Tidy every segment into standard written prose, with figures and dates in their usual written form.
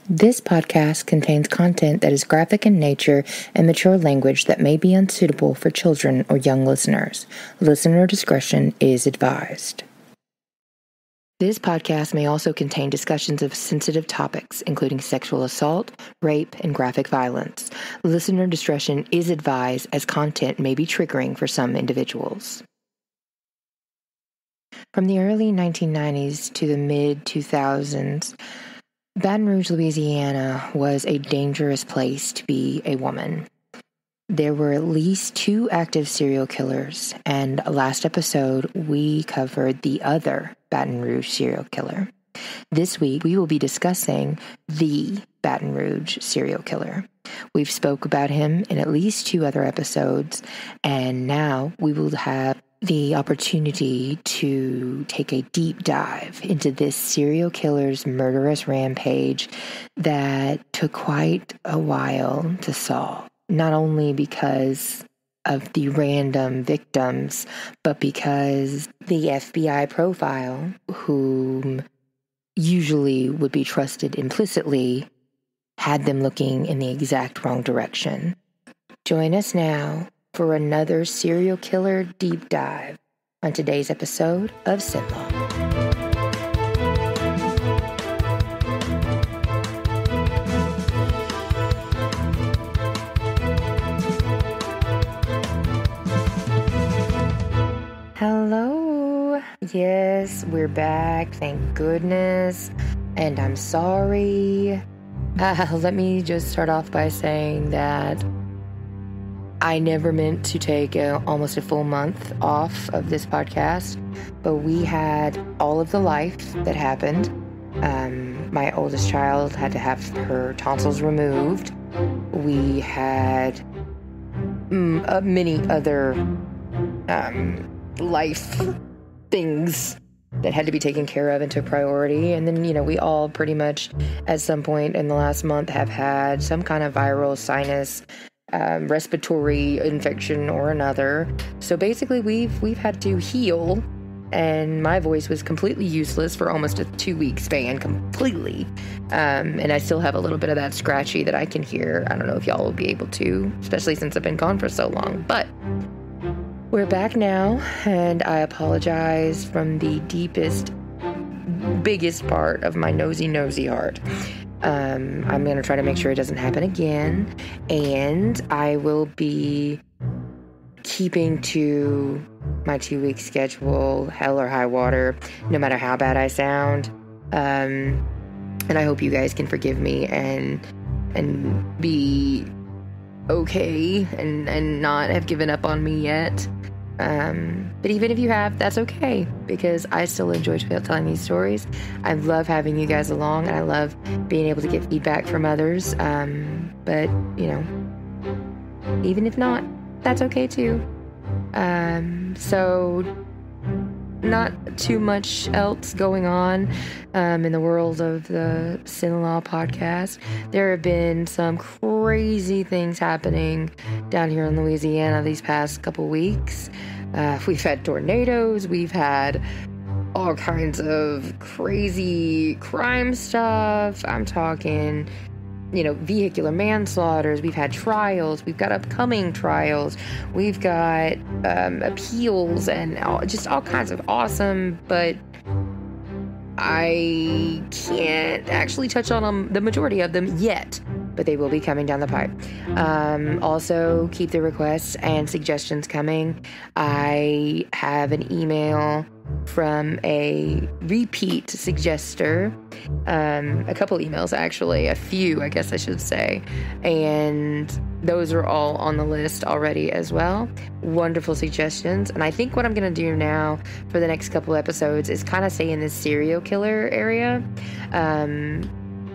This podcast contains content that is graphic in nature and mature language that may be unsuitable for children or young listeners. Listener discretion is advised. This podcast may also contain discussions of sensitive topics, including sexual assault, rape, and graphic violence. Listener discretion is advised as content may be triggering for some individuals. From the early 1990s to the mid-2000s, Baton Rouge, Louisiana was a dangerous place to be a woman. There were at least 2 active serial killers, and last episode we covered the other Baton Rouge serial killer. This week we will be discussing the Baton Rouge serial killer. We've spoke about him in at least 2 other episodes, and now we will have the opportunity to take a deep dive into this serial killer's murderous rampage that took quite a while to solve. Not only because of the random victims, but because the FBI profile, whom usually would be trusted implicitly, had them looking in the exact wrong direction. Join us now for another serial killer deep dive on today's episode of CenLAw. Hello. Yes, we're back. Thank goodness. And I'm sorry. Let me just start off by saying that I never meant to take almost a full month off of this podcast, but we had all of the life that happened. My oldest child had to have her tonsils removed. We had many other life things that had to be taken care of and took priority. And then, we all pretty much at some point in the last month have had some kind of viral sinus respiratory infection or another. So basically we've had to heal, and my voice was completely useless for almost a 2-week span completely. And I still have a little bit of that scratchy that I can hear. I don't know if y'all will be able to, especially since I've been gone for so long, but we're back now, and I apologize from the deepest, biggest part of my nosy heart. I'm going to try to make sure it doesn't happen again, and I will be keeping to my 2-week schedule, hell or high water, no matter how bad I sound. And I hope you guys can forgive me and be okay and not have given up on me yet. But even if you have, that's okay, because I still enjoy telling these stories. I love having you guys along, and I love being able to get feedback from others. But, even if not, that's okay too. So not too much else going on in the world of the CenLAw podcast. There have been some crazy things happening down here in Louisiana these past couple weeks. We've had tornadoes, we've had all kinds of crazy crime stuff. I'm talking, vehicular manslaughters. We've had trials. We've got upcoming trials. We've got appeals and just all kinds of awesome, but I can't actually touch on the majority of them yet, but they will be coming down the pipe. Also, keep the requests and suggestions coming. I have an email from a repeat suggester, a couple emails actually, a few I guess I should say, and those are all on the list already as well. Wonderful suggestions. And I think what I'm going to do now for the next couple episodes is kind of stay in this serial killer area.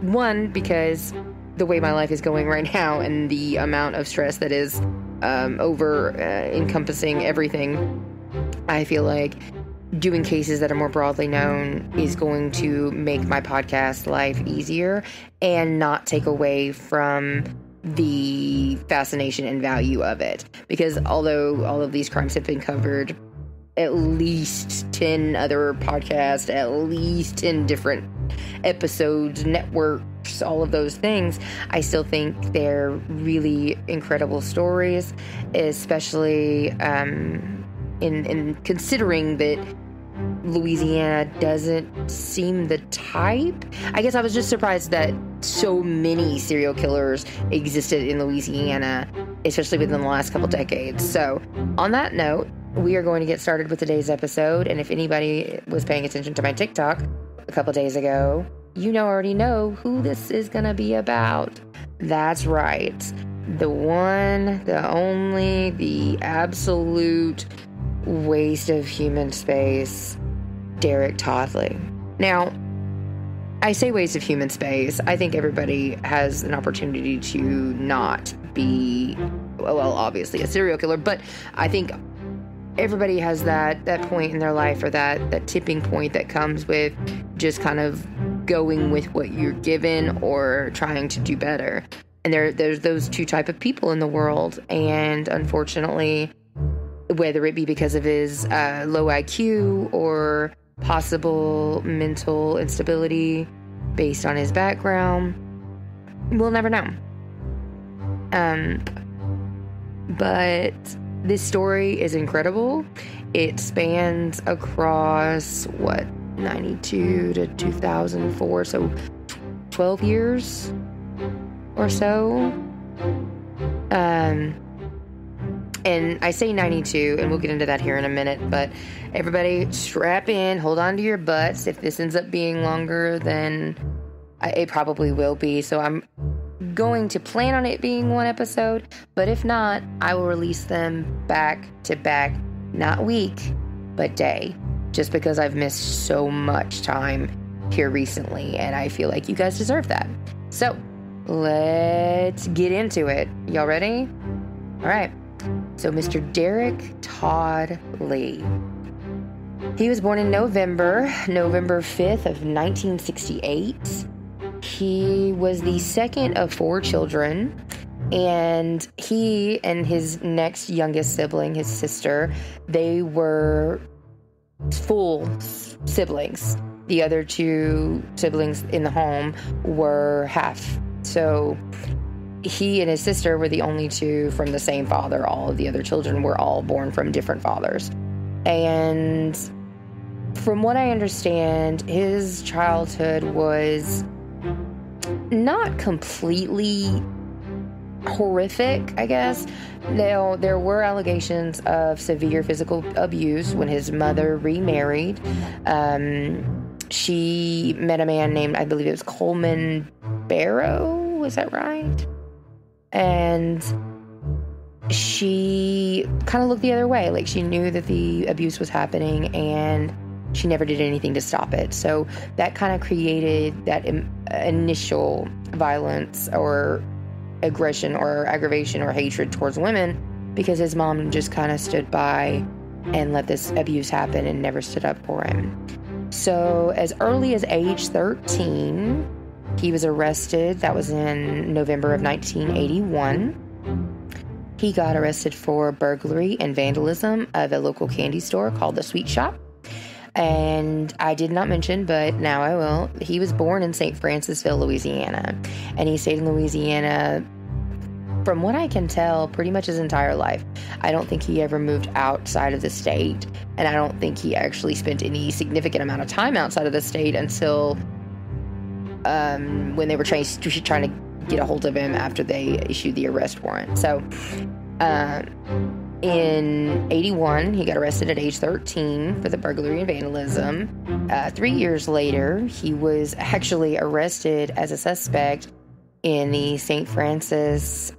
One, because the way my life is going right now and the amount of stress that is encompassing everything, I feel like doing cases that are more broadly known is going to make my podcast life easier and not take away from the fascination and value of it. Because although all of these crimes have been covered at least 10 other podcasts, at least 10 different episodes, networks, all of those things, I still think they're really incredible stories, especially in considering that Louisiana doesn't seem the type. I guess I was just surprised that so many serial killers existed in Louisiana, especially within the last couple decades. So on that note, we are going to get started with today's episode. And if anybody was paying attention to my TikTok a couple days ago, you already know who this is going to be about. That's right. The one, the only, the absolute waste of human space, Derek Todd Lee. Now, I say waste of human space. I think everybody has an opportunity to not be, well, obviously a serial killer, but I think everybody has that point in their life, or that tipping point that comes with just kind of going with what you're given or trying to do better. And there's those two type of people in the world, and unfortunately, whether it be because of his low IQ or possible mental instability based on his background, we'll never know. But this story is incredible. It spans across, 92 to 2004, so 12 years or so. And I say 92, and we'll get into that here in a minute, but everybody strap in, hold on to your butts. If this ends up being longer than it probably will be, so I'm going to plan on it being one episode, but if not, I will release them back to back, not week, but day, just because I've missed so much time here recently, and I feel like you guys deserve that. So, let's get into it. Y'all ready? All right. So Mr. Derek Todd Lee. He was born in November 5th of 1968. He was the second of 4 children, and he and his next youngest sibling, his sister, they were full siblings. The other 2 siblings in the home were half. So he and his sister were the only 2 from the same father. All of the other children were all born from different fathers. And from what I understand, his childhood was not completely horrific, I guess. Now, there were allegations of severe physical abuse when his mother remarried. She met a man named, I believe it was Coleman Barrow. Was that right? And she kind of looked the other way. Like, she knew that the abuse was happening, and she never did anything to stop it. So that kind of created that initial violence or aggression or aggravation or hatred towards women, because his mom just kind of stood by and let this abuse happen and never stood up for him. So as early as age 13, he was arrested. That was in November of 1981. He got arrested for burglary and vandalism of a local candy store called the Sweet Shop. And I did not mention, but now I will, he was born in St. Francisville, Louisiana. And he stayed in Louisiana, from what I can tell, pretty much his entire life. I don't think he ever moved outside of the state. And I don't think he actually spent any significant amount of time outside of the state until when they were trying to get a hold of him after they issued the arrest warrant. So in 81, he got arrested at age 13 for the burglary and vandalism. 3 years later, he was actually arrested as a suspect in the St. Francis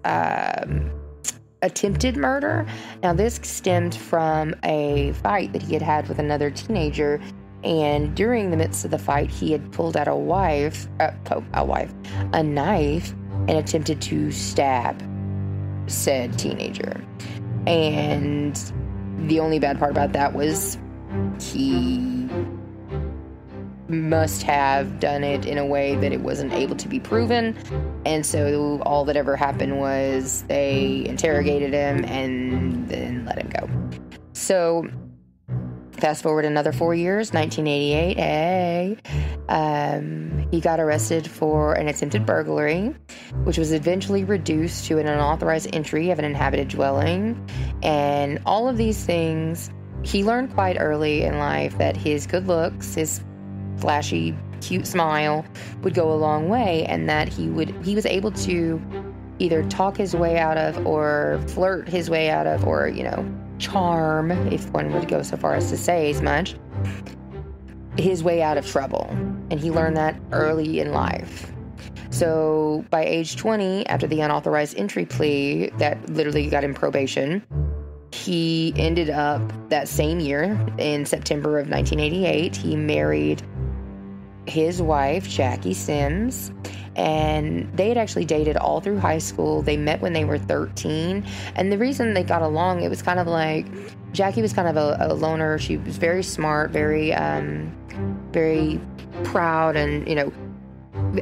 attempted murder. Now, this stemmed from a fight that he had had with another teenager. And during the midst of the fight, he had pulled out a knife, and attempted to stab said teenager. And the only bad part about that was he must have done it in a way that it wasn't able to be proven. And so all that ever happened was they interrogated him and then let him go. So Fast forward another 4 years, 1988, he got arrested for an attempted burglary, which was eventually reduced to an unauthorized entry of an inhabited dwelling. And all of these things, he learned quite early in life that his good looks, his flashy, cute smile would go a long way, and that he was able to either talk his way out of, or flirt his way out of, or, charm, if one would go so far as to say as much, his way out of trouble. And he learned that early in life. So by age 20, after the unauthorized entry plea that literally got him probation, he ended up that same year, in September of 1988, he married his wife, Jackie Sims, and they had actually dated all through high school. They met when they were 13, and the reason they got along, it was kind of like, Jackie was kind of a loner. She was very smart, very proud, and,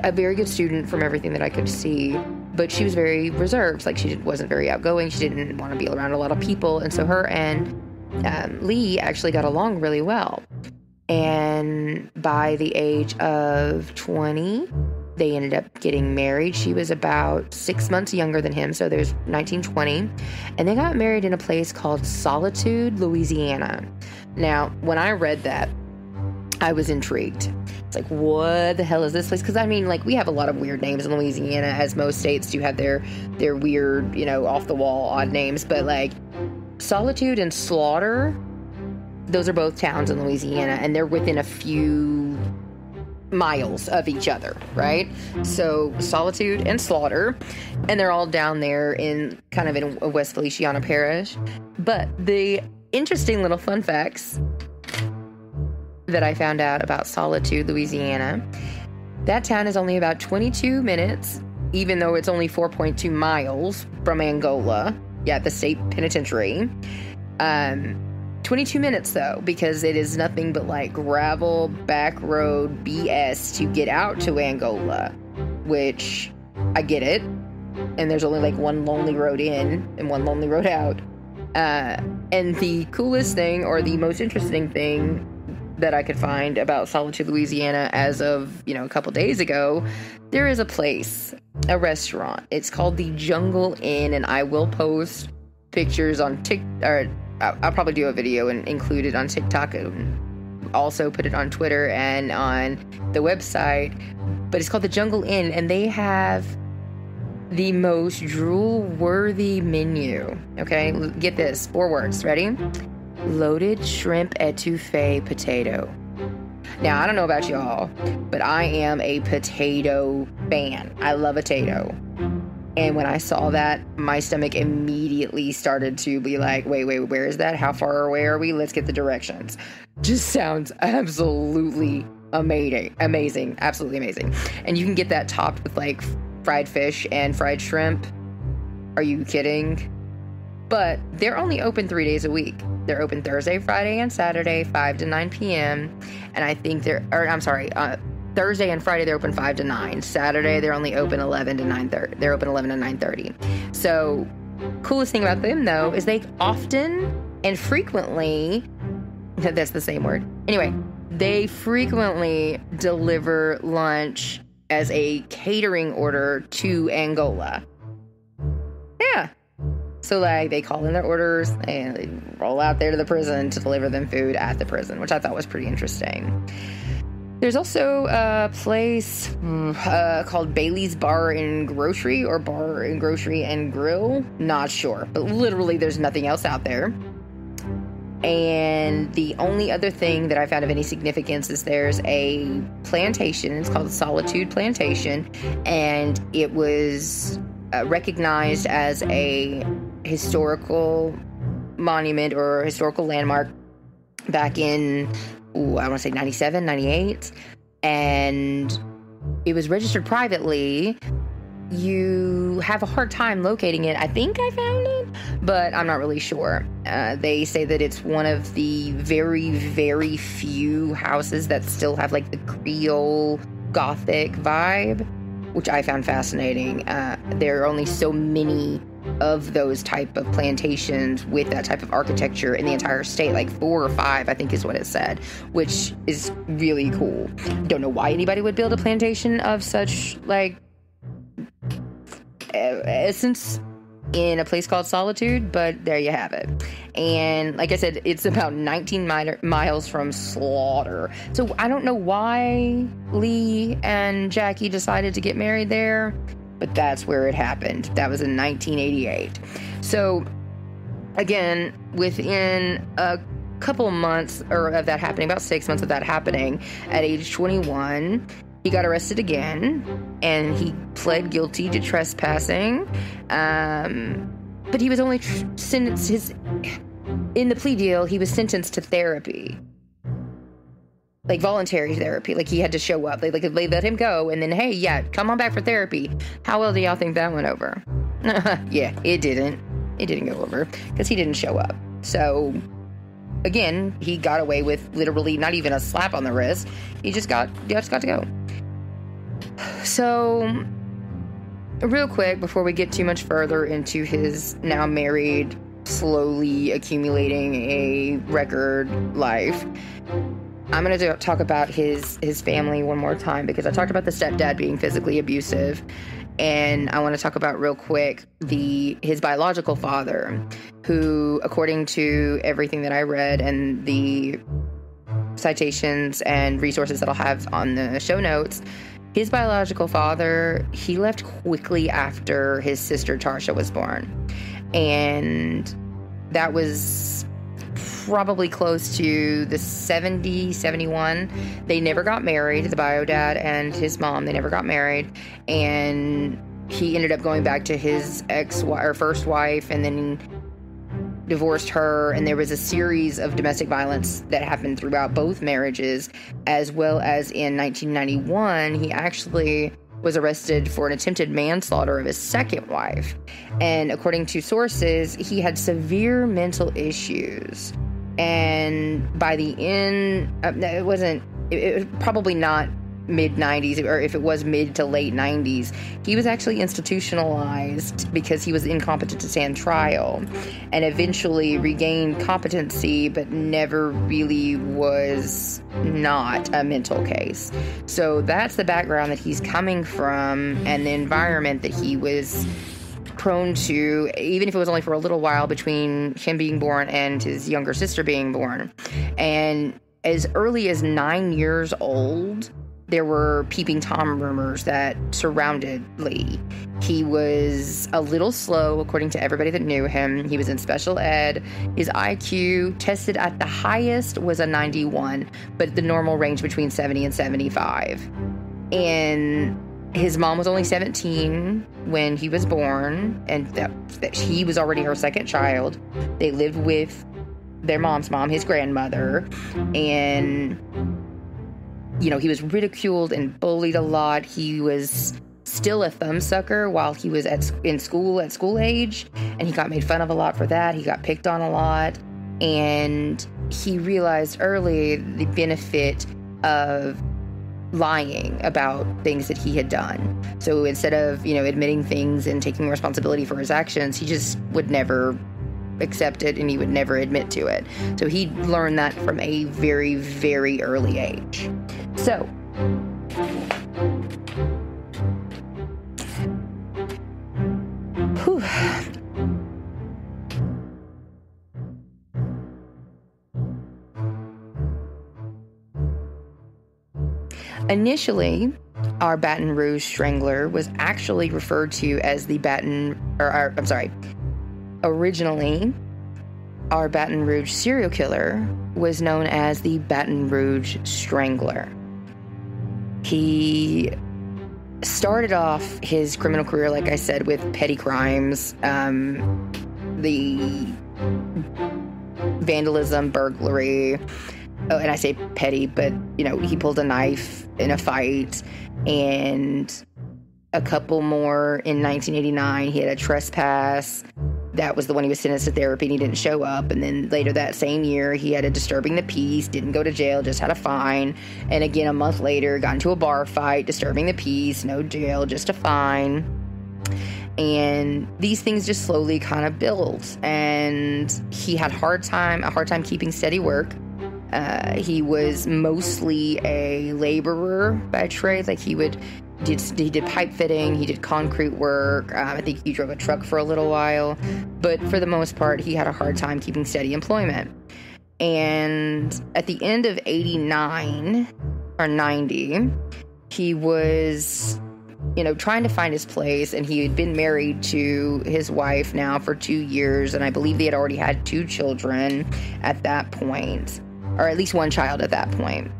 a very good student from everything that I could see, but she was very reserved. Like, she wasn't very outgoing. She didn't want to be around a lot of people, and so her and Lee actually got along really well. And by the age of 20, they ended up getting married. She was about 6 months younger than him, so there's 1920. And they got married in a place called Solitude, Louisiana. Now, when I read that, I was intrigued. It's like, what the hell is this place? Because, we have a lot of weird names in Louisiana, as most states do have their weird, off-the-wall, odd names. But, Solitude and Slaughter, those are both towns in Louisiana, and they're within a few miles of each other, right? So Solitude and Slaughter, and they're all down there in West Feliciana Parish. But the interesting little fun facts that I found out about Solitude, Louisiana, that town is only about 22 minutes, even though it's only 4.2 miles from Angola, the state penitentiary. 22 minutes, though, because it is nothing but gravel, back road BS to get out to Angola, which I get it. And there's only one lonely road in and one lonely road out. And the coolest thing, or the most interesting thing that I could find about Solitude, Louisiana, as of, a couple days ago, there is a place, a restaurant. It's called the Jungle Inn, and I will post pictures on TikTok. I'll probably do a video and include it on TikTok, and also put it on Twitter and on the website. But it's called the Jungle Inn, and they have the most drool-worthy menu. Okay, get this. 4 words. Ready? Loaded shrimp etouffee potato. Now, I don't know about y'all, but I am a potato fan. I love a potato. And when I saw that, my stomach immediately started to be like, wait, where is that? How far away are we? Let's get the directions. Just sounds absolutely amazing. Absolutely amazing. And you can get that topped with fried fish and fried shrimp. Are you kidding? But they're only open 3 days a week. They're open Thursday, Friday, and Saturday, 5 to 9 p.m. And I think Thursday and Friday, they're open 5 to 9. Saturday, they're only open 11 to 9:30. They're open 11 to 9:30. So, coolest thing about them, though, is they often and frequently, that's the same word. Anyway, they frequently deliver lunch as a catering order to Angola. Yeah. So, they call in their orders and they roll out there to the prison to deliver them food at the prison, which I thought was pretty interesting. There's also a place called Bailey's Bar and Grocery, or Bar and Grocery and Grill. Not sure, but literally there's nothing else out there. And the only other thing that I found of any significance is there's a plantation. It's called Solitude Plantation, and it was recognized as a historical monument or historical landmark back in, I want to say 97, 98. And it was registered privately. You have a hard time locating it. I think I found it, but I'm not really sure. They say that it's one of the very, very few houses that still have the Creole Gothic vibe, which I found fascinating. There are only so many of those type of plantations with that type of architecture in the entire state, like 4 or 5, I think is what it said, which is really cool. Don't know why anybody would build a plantation of such, like, essence in a place called Solitude, but there you have it. And like I said, it's about 19 miles from Slaughter. So I don't know why Lee and Jackie decided to get married there, but that's where it happened. That was in 1988. So again, within a couple months of that happening, about 6 months of that happening, at age 21, he got arrested again, and he pled guilty to trespassing. But he was only sentenced in the plea deal, he was sentenced to therapy. Like voluntary therapy. Like he had to show up. They let him go, and then, hey, yeah, come on back for therapy. How well do y'all think that went over? Yeah, it didn't. It didn't go over because he didn't show up. So again, he got away with literally not even a slap on the wrist. He just got to go. So, real quick, before we get too much further into his now married, slowly accumulating a record life, I'm going to talk about his family one more time, because I talked about the stepdad being physically abusive, and I want to talk about real quick his biological father, who, according to everything that I read and the citations and resources that I'll have on the show notes, his biological father, he left quickly after his sister Tarsha was born. And that was probably close to the 70, 71. They never got married, the bio dad and his mom, they never got married. And he ended up going back to his first wife, and then divorced her, and there was a series of domestic violence that happened throughout both marriages, as well as in 1991, he actually was arrested for an attempted manslaughter of his second wife. And according to sources, he had severe mental issues. And by the end, it was probably not mid-90s, or if it was mid to late 90s, he was actually institutionalized because he was incompetent to stand trial, and eventually regained competency, but never really was not a mental case. So that's the background that he's coming from, and the environment that he was prone to, even if it was only for a little while between him being born and his younger sister being born. And as early as 9 years old, there were peeping Tom rumors that surrounded Lee. He was a little slow, according to everybody that knew him. He was in special ed. His IQ tested at the highest was a 91, but the normal range between 70 and 75. And his mom was only 17 when he was born, and that he was already her second child. They lived with their mom's mom, his grandmother, and you know, he was ridiculed and bullied a lot. He was still a thumbsucker while he was at school age, and he got made fun of a lot for that. He got picked on a lot, and he realized early the benefit of lying about things that he had done. So instead of, admitting things and taking responsibility for his actions, he just would never accept it, and he would never admit to it. So he learned that from a very, very early age. So initially, our Baton Rouge strangler was actually referred to as originally, our Baton Rouge serial killer was known as the Baton Rouge Strangler. He started off his criminal career, like I said, with petty crimes, the vandalism, burglary. Oh, and I say petty, but, he pulled a knife in a fight, and a couple more in 1989. He had a trespass. That was the one he was sentenced to therapy, and he didn't show up. And then later that same year, he had a disturbing the peace, didn't go to jail, just had a fine. And again, a month later, got into a bar fight, disturbing the peace, no jail, just a fine. And these things just slowly kind of built, and he had a hard time keeping steady work. He was mostly a laborer by trade. Like he did pipe fitting, he did concrete work. I think he drove a truck for a little while, but for the most part, he had a hard time keeping steady employment. And at the end of 89 or 90, he was, trying to find his place, and he had been married to his wife now for 2 years, and I believe they had already had 2 children at that point, or at least 1 child at that point.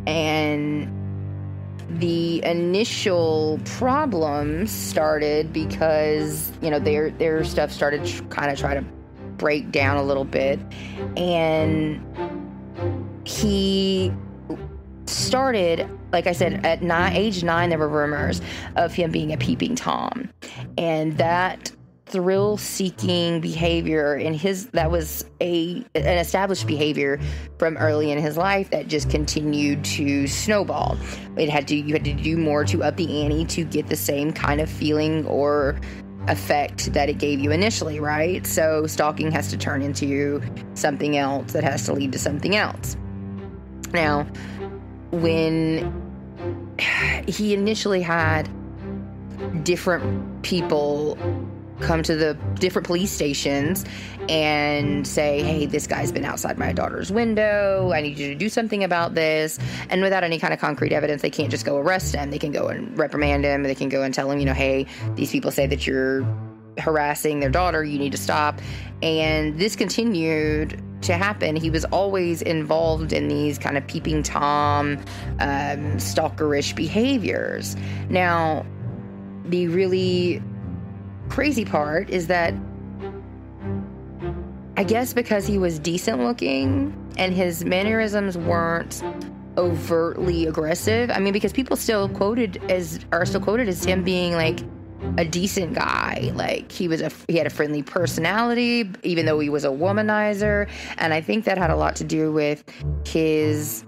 And the initial problems started because, their stuff started to kind of try to break down a little bit, and he started, like I said, at age 9, there were rumors of him being a peeping Tom, and that thrill-seeking behavior that was an established behavior from early in his life that just continued to snowball. You had to do more to up the ante to get the same kind of feeling or effect that it gave you initially, right? So stalking has to turn into something else that has to lead to something else. Now, when he initially had different people come to the different police stations and say, hey, this guy's been outside my daughter's window, I need you to do something about this. And without any kind of concrete evidence, they can't just go arrest him. They can go and reprimand him. They can go and tell him, hey, these people say that you're harassing their daughter, you need to stop. And this continued to happen. He was always involved in these kind of peeping Tom, stalkerish behaviors. Now, the really crazy part is that I guess because he was decent looking and his mannerisms weren't overtly aggressive. I mean, because people are still quoted as him being like a decent guy. Like he had a friendly personality, even though he was a womanizer. And I think that had a lot to do with his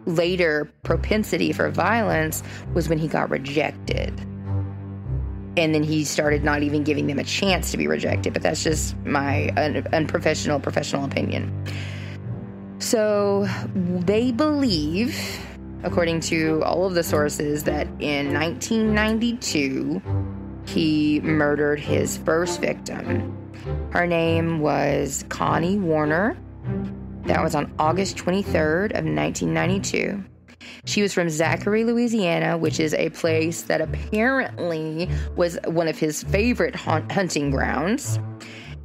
later propensity for violence was when he got rejected. And then he started not even giving them a chance to be rejected. But that's just my unprofessional professional opinion. So they believe, according to all of the sources, that in 1992, he murdered his first victim. Her name was Connie Warner. That was on August 23rd of 1992. She was from Zachary, Louisiana, which is a place that apparently was one of his favorite hunting grounds.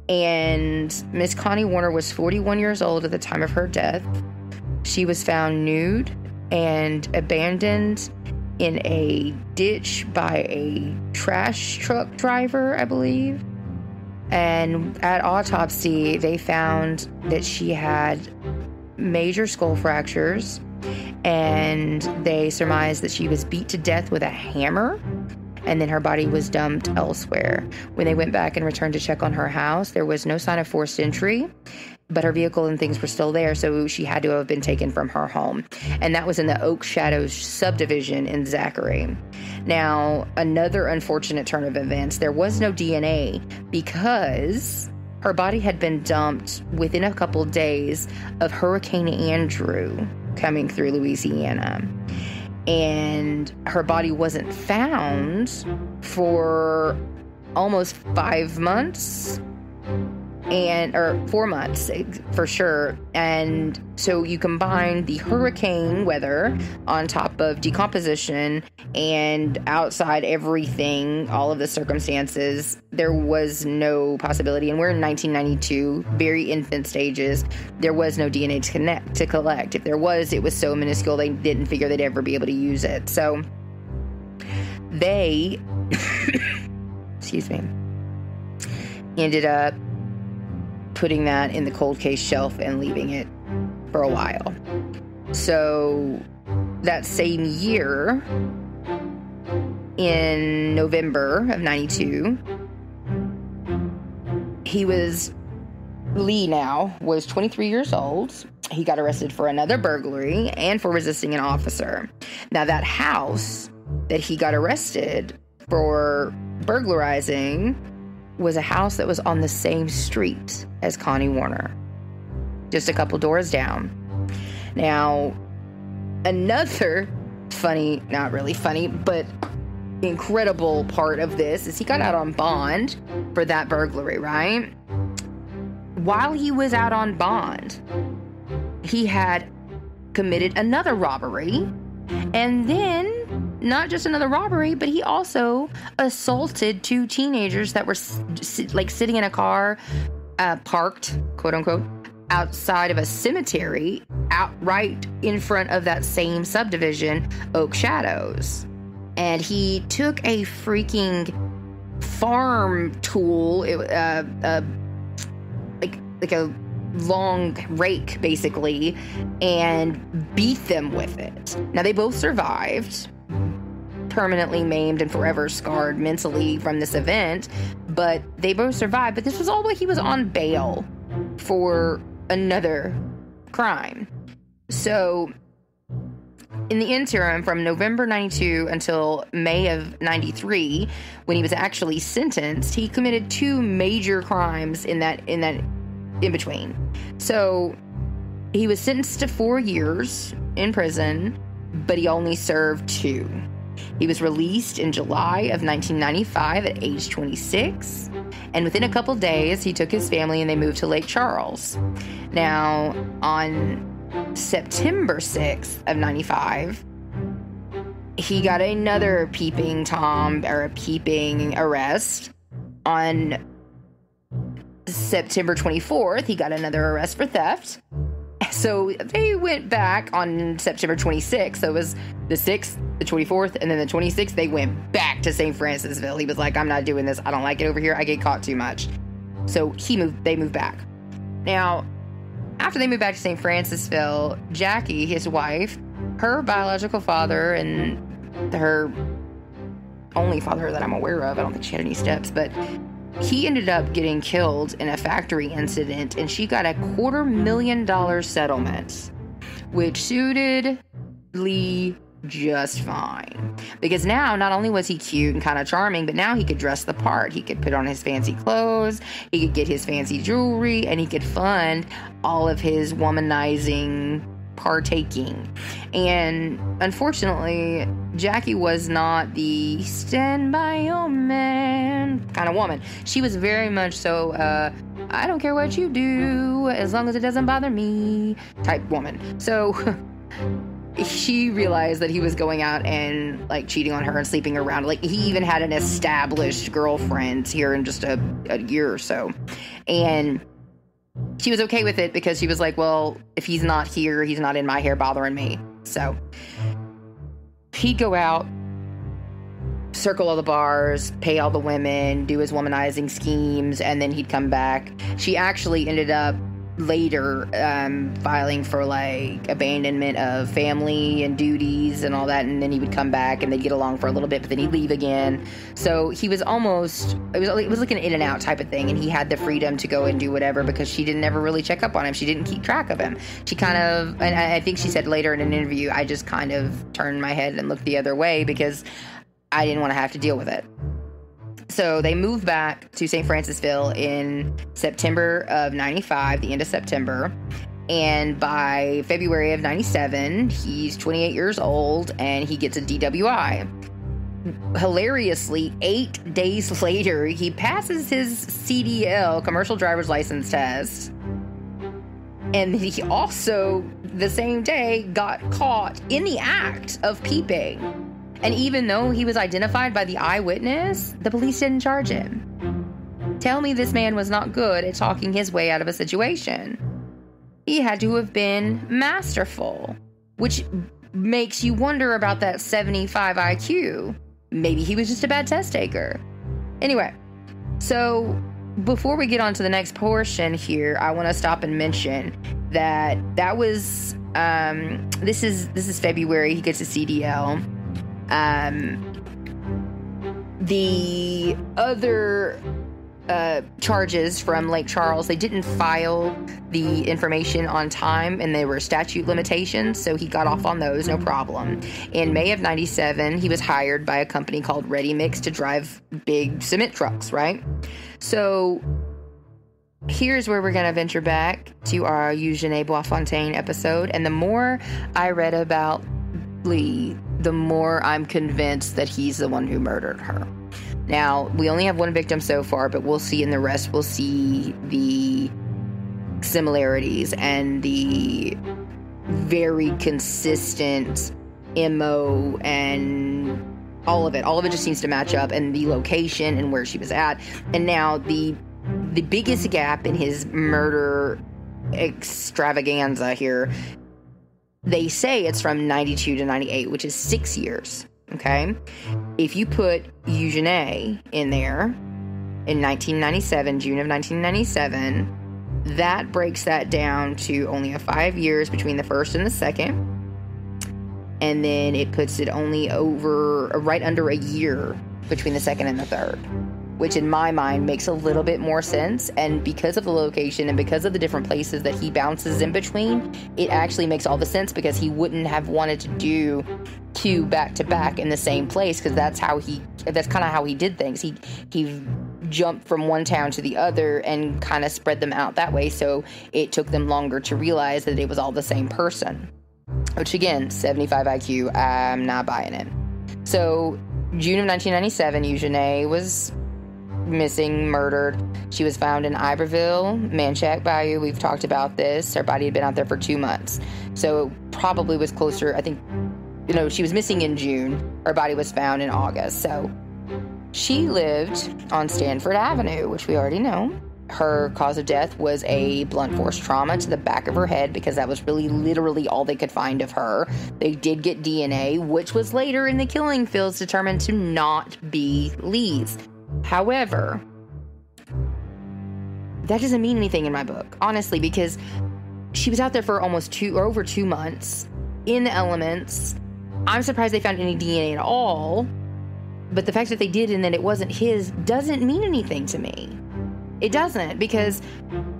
And Miss Connie Warner was 41 years old at the time of her death. She was found nude and abandoned in a ditch by a trash truck driver, I believe. And at autopsy, they found that she had major skull fractures, and they surmised that she was beat to death with a hammer, and then her body was dumped elsewhere. When they went back and returned to check on her house, there was no sign of forced entry, but her vehicle and things were still there, so she had to have been taken from her home. And that was in the Oak Shadows subdivision in Zachary. Now, another unfortunate turn of events, there was no DNA because her body had been dumped within a couple days of Hurricane Andrew coming through Louisiana. And her body wasn't found for almost 5 months, or 4 months for sure. And so you combine the hurricane weather on top of decomposition and outside everything, all of the circumstances, there was no possibility. And we're in 1992, very infant stages. There was no DNA to collect. If there was, it was so minuscule they didn't figure they'd ever be able to use it. So they, excuse me, ended up putting that in the cold case shelf and leaving it for a while. So that same year, in November of 92, Lee now was 23 years old. He got arrested for another burglary and for resisting an officer. Now that house that he got arrested for burglarizing was a house that was on the same street as Connie Warner, just a couple doors down. Now, another funny, not really funny, but incredible part of this is he got out on bond for that burglary, right? While he was out on bond, he had committed another robbery, and then not just another robbery, but he also assaulted 2 teenagers that were sitting in a car, parked, quote unquote, outside of a cemetery, right in front of that same subdivision, Oak Shadows. And he took a freaking farm tool, like a long rake, basically, and beat them with it. Now, they both survived, permanently maimed and forever scarred mentally from this event, but they both survived. But this was all while he was on bail for another crime. So, in the interim, from November 92 until May of 93, when he was actually sentenced, he committed 2 major crimes in between. So he was sentenced to 4 years in prison, but he only served 2. He was released in July of 1995 at age 26, and within a couple days, he took his family and they moved to Lake Charles. Now, on September 6th of 95, he got another peeping arrest. On September 24th, he got another arrest for theft. So they went back on September 26th. So it was the 6th, the 24th, and then the 26th, they went back to St. Francisville. He was like, I'm not doing this. I don't like it over here. I get caught too much. So they moved back. Now, after they moved back to St. Francisville, Jackie, his wife, her biological father, and her only father that I'm aware of, I don't think she had any steps, but he ended up getting killed in a factory incident, and she got a $250,000 settlement, which suited Lee just fine. Because now, not only was he cute and kind of charming, but now he could dress the part. He could put on his fancy clothes, he could get his fancy jewelry, and he could fund all of his womanizing partaking. And unfortunately, Jackie was not the stand by your man kind of woman. She was very much so, I don't care what you do as long as it doesn't bother me type woman. So she realized that he was going out and like cheating on her and sleeping around. Like, he even had an established girlfriend here in just a year or so. And she was okay with it because she was like, well, if he's not here, he's not in my hair bothering me. So he'd go out, circle all the bars, pay all the women, do his womanizing schemes, and then he'd come back. She actually ended up later filing for like abandonment of family and duties and all that, and then he would come back and they'd get along for a little bit, but then he'd leave again. So he was almost, it was like an in and out type of thing, and he had the freedom to go and do whatever because she didn't ever really check up on him. She didn't keep track of him. She kind of, and I think she said later in an interview, I just kind of turned my head and looked the other way because I didn't want to have to deal with it. So they moved back to St. Francisville in September of 95, the end of September. And by February of 97, he's 28 years old and he gets a DWI. Hilariously, 8 days later, he passes his CDL, commercial driver's license test. And he also, the same day, got caught in the act of peeping. And even though he was identified by the eyewitness, the police didn't charge him. Tell me this man was not good at talking his way out of a situation. He had to have been masterful, which makes you wonder about that 75 IQ. Maybe he was just a bad test taker. Anyway, so before we get on to the next portion here, I want to stop and mention that was, this is February, he gets a CDL. The other charges from Lake Charles. They didn't file the information on time, and there were statute limitations, so he got off on those, no problem. In May of 97, he was hired by a company called Ready Mix to drive big cement trucks, right? So here's where we're going to venture back to our Eugenie Boisfontaine episode, and the more I read about Lee, the more I'm convinced that he's the one who murdered her. Now, we only have one victim so far, but we'll see in the rest, we'll see the similarities and the very consistent MO and all of it. All of it just seems to match up, and the location and where she was at. And now the biggest gap in his murder extravaganza here, they say it's from 92 to 98, which is 6 years. Okay, if you put Eugenie in there in 1997, June of 1997, that breaks that down to only 5 years between the first and the second, and then it puts it only over right under a year between the second and the third, which in my mind makes a little bit more sense. And because of the location and because of the different places that he bounces in between, it actually makes all the sense, because he wouldn't have wanted to do 2 back to back in the same place, because that's kind of how he did things. He jumped from one town to the other and kind of spread them out that way, so it took them longer to realize that it was all the same person, which again, 75 IQ, I'm not buying it. So June of 1997, Eugenie was missing, murdered. She was found in Iberville, Manchac Bayou. We've talked about this. Her body had been out there for 2 months, so probably was closer, I think, she was missing in June. Her body was found in August. So she lived on Stanford Avenue, which we already know. Her cause of death was a blunt force trauma to the back of her head, because that was really literally all they could find of her. They did get DNA, which was later in the killing fields determined to not be Lee's. However, that doesn't mean anything in my book, honestly, because she was out there for over 2 months in the elements. I'm surprised they found any DNA at all, but the fact that they did and that it wasn't his doesn't mean anything to me. It doesn't, because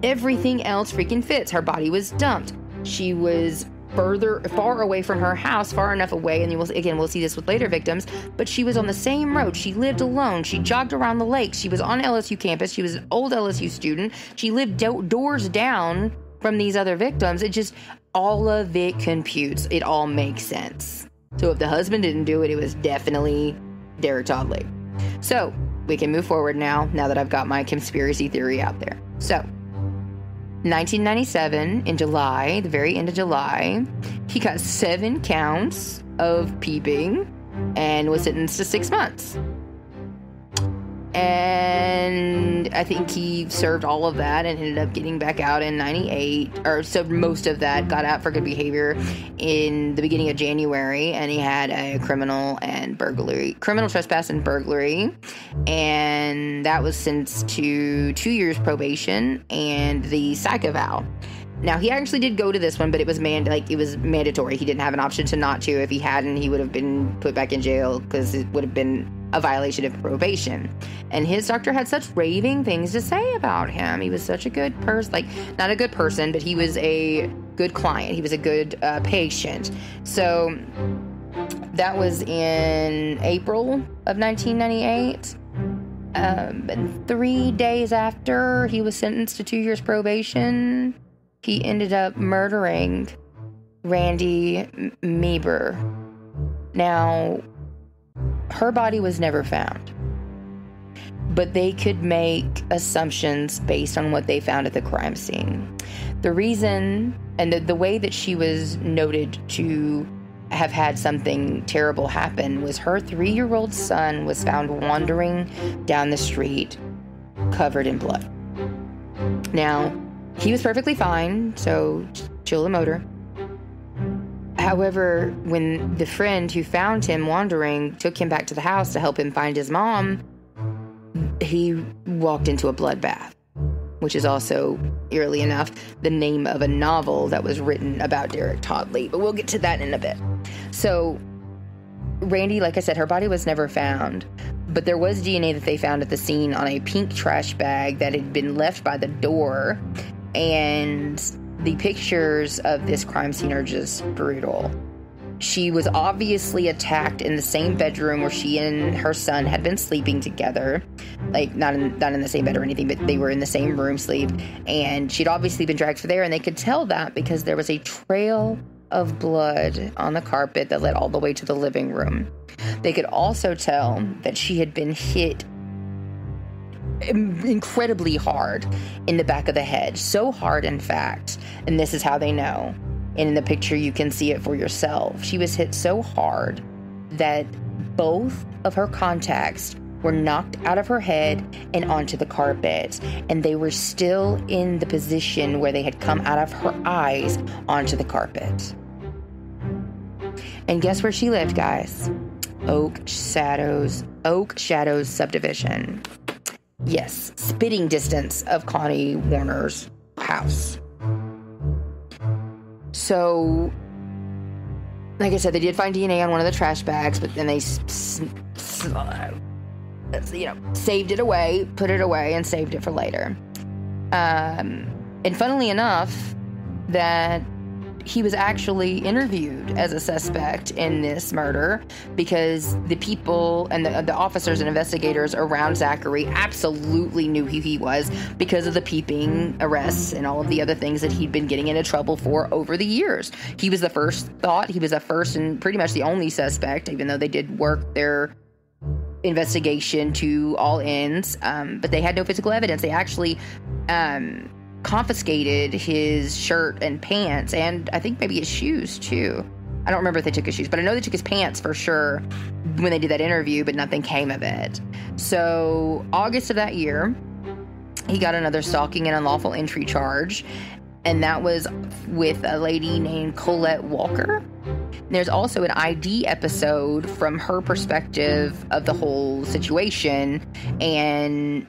everything else freaking fits. Her body was dumped. She was far away from her house, far enough away, and we'll see this with later victims, but she was on the same road. She lived alone. She jogged around the lake. She was on LSU campus. She was an old LSU student. She lived doors down from these other victims. It just, all of it computes. It all makes sense. So if the husband didn't do it, it was definitely Derek Todd Lee. So we can move forward now that I've got my conspiracy theory out there. So 1997, in July, the very end of July, he got 7 counts of peeping and was sentenced to 6 months. And I think he served all of that and ended up getting back out in 98, or so most of that, got out for good behavior in the beginning of January, and he had a criminal trespass and burglary, and that was sentenced to 2 years probation and the psyche eval. Now, he actually did go to this one, but it was mandatory. He didn't have an option to not to. If he hadn't, he would have been put back in jail, because it would have been a violation of probation. And his doctor had such raving things to say about him. He was such a good person, not a good person, but he was a good client. He was a good patient. So that was in April of 1998. And 3 days after he was sentenced to 2 years probation, he ended up murdering Randy Meeber. Now, her body was never found, but they could make assumptions based on what they found at the crime scene. The reason, and the way that she was noted to have had something terrible happen, was her 3-year-old son was found wandering down the street covered in blood. Now, he was perfectly fine, so chill the motor. However, when the friend who found him wandering took him back to the house to help him find his mom, he walked into a bloodbath, which is also, eerily enough, the name of a novel that was written about Derek Todd Lee, but we'll get to that in a bit. So, Randy, like I said, her body was never found, But there was DNA that they found at the scene on a pink trash bag that had been left by the door. And the pictures of this crime scene are just brutal. She was obviously attacked in the same bedroom where she and her son had been sleeping together. Like, not in the same bed or anything, but they were in the same room sleep. And she'd obviously been dragged from there, and they could tell that because there was a trail of blood on the carpet that led all the way to the living room. They could also tell that she had been hit incredibly hard in the back of the head. So hard, in fact, and this is how they know. And in the picture, you can see it for yourself. She was hit so hard that both of her contacts were knocked out of her head and onto the carpet. And they were still in the position where they had come out of her eyes onto the carpet. And guess where she lived, guys? Oak Shadows subdivision. Yes, spitting distance of Connie Warner's house. So, like I said, they did find DNA on one of the trash bags, but then they, saved it away, put it away, and saved it for later. And funnily enough, that he was actually interviewed as a suspect in this murder because the people and the officers and investigators around Zachary absolutely knew who he was because of the peeping arrests and all of the other things that he'd been getting into trouble for over the years. He was the first and pretty much the only suspect, even though they did work their investigation to all ends, but they had no physical evidence. They actually confiscated his shirt and pants, and I think maybe his shoes too. I don't remember if they took his shoes, but I know they took his pants for sure when they did that interview, but nothing came of it. So August of that year, he got another stalking and unlawful entry charge, and that was with a lady named Colette Walker. There's also an ID episode from her perspective of the whole situation, and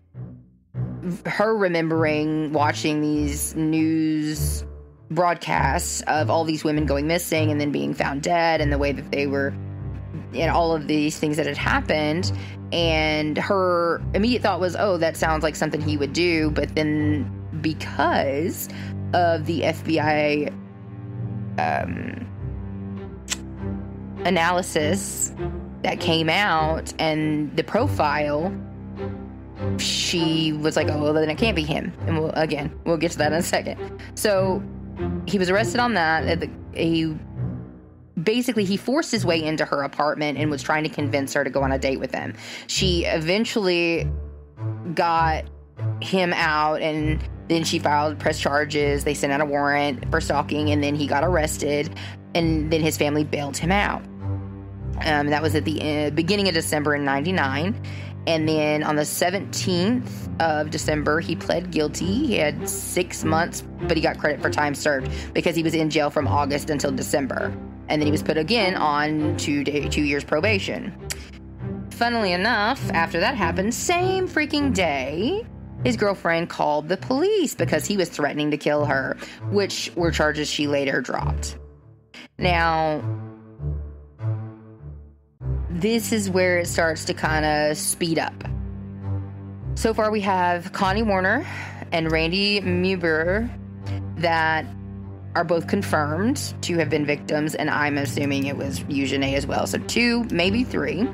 her remembering watching these news broadcasts of all these women going missing and then being found dead, and the way that they were, all of these things that had happened. And her immediate thought was, oh, that sounds like something he would do. But then because of the FBI analysis that came out and the profile, she was like, oh, well, then it can't be him. And we'll get to that in a second. So he was arrested on that. He forced his way into her apartment and was trying to convince her to go on a date with him. She eventually got him out, and then she pressed charges. They sent out a warrant for stalking, and then he got arrested, and then his family bailed him out. That was at the beginning of December in 99. And then on the 17th of December, he pled guilty. He had 6 months, but he got credit for time served because he was in jail from August until December. And then he was put again on 2 years probation. Funnily enough, after that happened, same freaking day, his girlfriend called the police because he was threatening to kill her, which were charges she later dropped. Now, this is where it starts to kind of speed up. So far we have Connie Warner and Randy Muber that are both confirmed to have been victims, and I'm assuming it was Eugenie as well. So 2, maybe 3,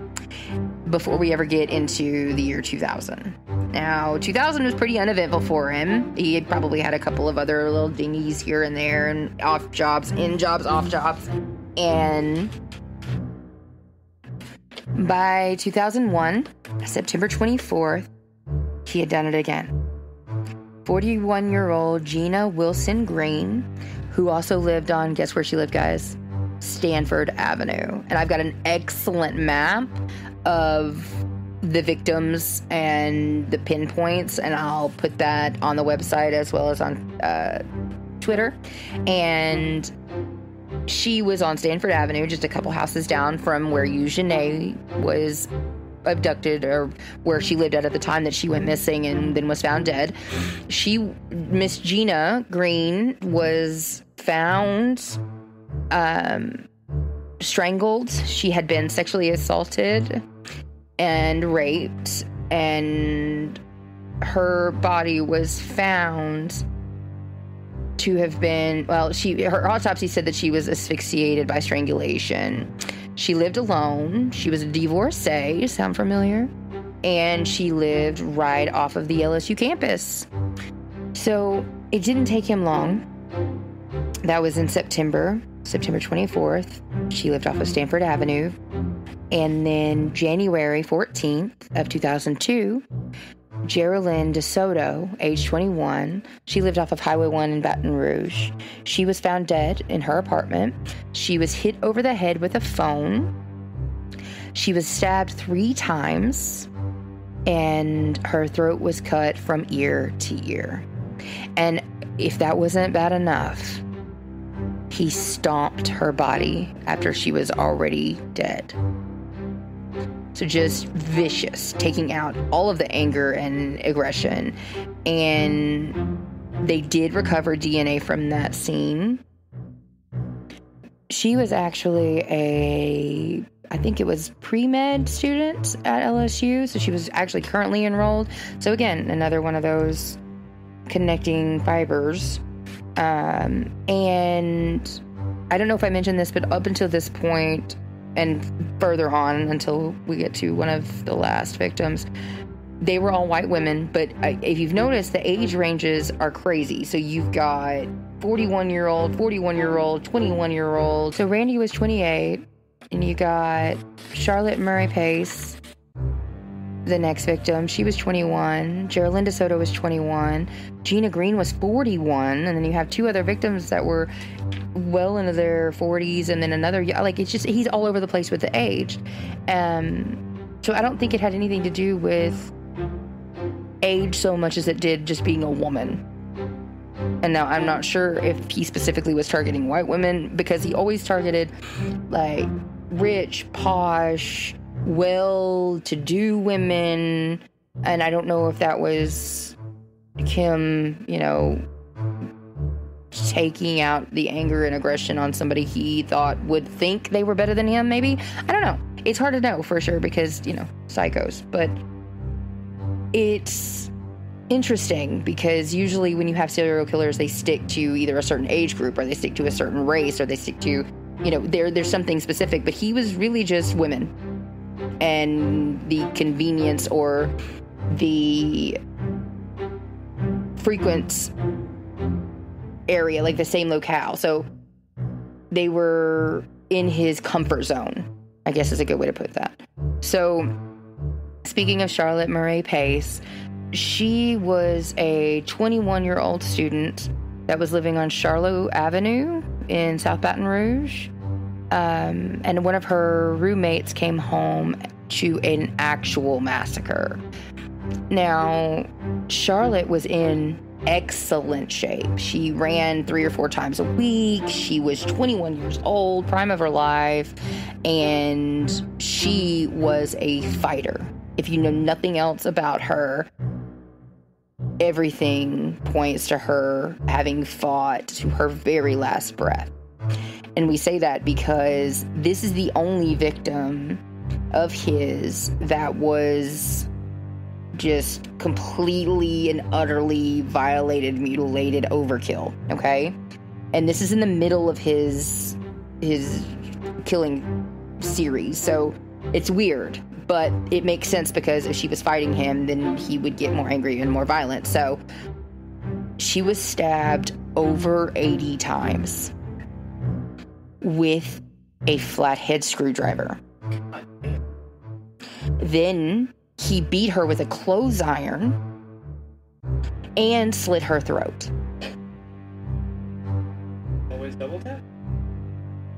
before we ever get into the year 2000. Now, 2000 was pretty uneventful for him. He had probably had a couple of other little dingies here and there, and off jobs, in jobs, off jobs. And by 2001, September 24th, he had done it again. 41-year-old Gina Wilson Green, who also lived on, guess where she lived, guys? Stanford Avenue. And I've got an excellent map of the victims and the pinpoints, and I'll put that on the website as well as on Twitter. And she was on Stanford Avenue, just a couple houses down from where Eugenie was abducted, or where she lived at the time that she went missing and then was found dead. Miss Gina Green was found strangled. She had been sexually assaulted, and raped, and her body was found to have been, well, her autopsy said that she was asphyxiated by strangulation. She lived alone. She was a divorcee. Sound familiar? And she lived right off of the LSU campus. So it didn't take him long. That was in September 24th. She lived off of Stanford Avenue. And then January 14th of 2002, Geraldine DeSoto, age 21, she lived off of Highway 1 in Baton Rouge. She was found dead in her apartment. She was hit over the head with a phone. She was stabbed 3 times, and her throat was cut from ear to ear. And if that wasn't bad enough, he stomped her body after she was already dead. So just vicious, taking out all of the anger and aggression. And they did recover DNA from that scene. She was actually I think it was pre-med student at LSU. So she was actually currently enrolled. So again, another one of those connecting fibers. And I don't know if I mentioned this, but up until this point, and further on until we get to one of the last victims, they were all white women. But if you've noticed, the age ranges are crazy. So you've got 41-year-old, 41-year-old, 21-year-old. So Randy was 28, and you got Charlotte Murray Pace, the next victim. She was 21. Geraldine DeSoto was 21. Gina Green was 41. And then you have 2 other victims that were well into their 40s, and then another, like, it's just, he's all over the place with the age. So I don't think it had anything to do with age so much as it did just being a woman. And now I'm not sure if he specifically was targeting white women, because he always targeted like rich, posh, well-to-do women. And I don't know if that was him, taking out the anger and aggression on somebody he thought would think they were better than him, maybe. I don't know. It's hard to know for sure because, psychos. But it's interesting because usually when you have serial killers, they stick to either a certain age group, or they stick to a certain race, or they stick to, there's something specific. But he was really just women. And the convenience or the frequent area, like the same locale. So they were in his comfort zone, I guess is a good way to put that. So speaking of Charlotte Murray Pace, she was a 21-year-old student that was living on Charlotte Avenue in South Baton Rouge. And one of her roommates came home to an actual massacre. Now, Charlotte was in excellent shape. She ran 3 or 4 times a week. She was 21 years old, prime of her life, and she was a fighter. If you know nothing else about her, everything points to her having fought to her very last breath. And we say that because this is the only victim of his that was just completely and utterly violated, mutilated, overkill, okay? And this is in the middle of his killing series, so it's weird, but it makes sense because if she was fighting him, then he would get more angry and more violent. So she was stabbed over 80 times with a flathead screwdriver. Then he beat her with a clothes iron and slit her throat. Always double tap?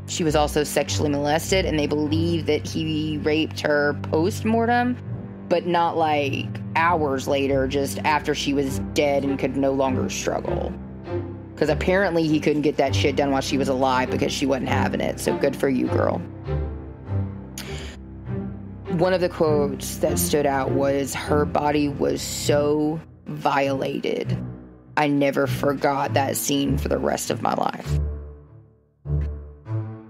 She was also sexually molested, and they believe that he raped her post-mortem, but not like hours later, just after she was dead and could no longer struggle. Because apparently he couldn't get that shit done while she was alive because she wasn't having it. So good for you, girl. One of the quotes that stood out was, "Her body was so violated. I never forgot that scene for the rest of my life."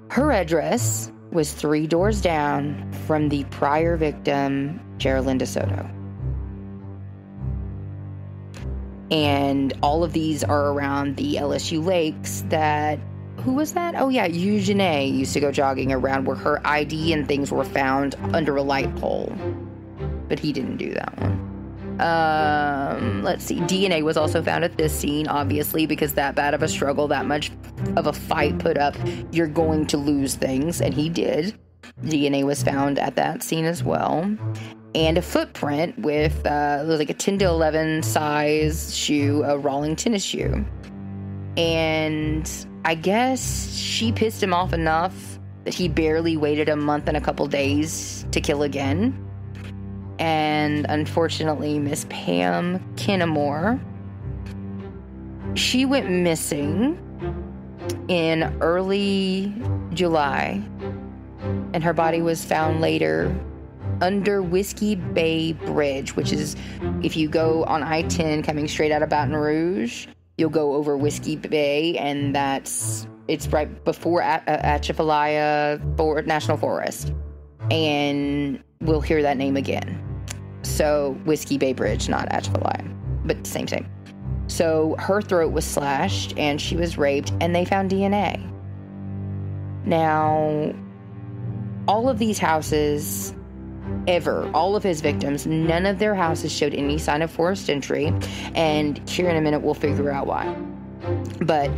Her address was 3 doors down from the prior victim, Geraldine DeSoto. And all of these are around the LSU lakes that, who was that? Oh yeah, Eugenie used to go jogging around where her ID and things were found under a light pole. But he didn't do that one. Let's see. DNA was also found at this scene, obviously, because that bad of a struggle, that much of a fight put up, you're going to lose things, and he did. DNA was found at that scene as well. And a footprint with like a 10 to 11 size shoe, a rolling tennis shoe. And I guess she pissed him off enough that he barely waited a month and a couple days to kill again. And unfortunately, Miss Pam Kennemore, she went missing in early July, and her body was found later under Whiskey Bay Bridge, which is, if you go on I-10 coming straight out of Baton Rouge, you'll go over Whiskey Bay, and it's right before Atchafalaya National Forest, and we'll hear that name again. So Whiskey Bay Bridge, not Atchafalaya, but same. So her throat was slashed and she was raped, and they found DNA. Now, all of these houses, all of his victims, none of their houses showed any sign of forced entry, and here in a minute we'll figure out why. But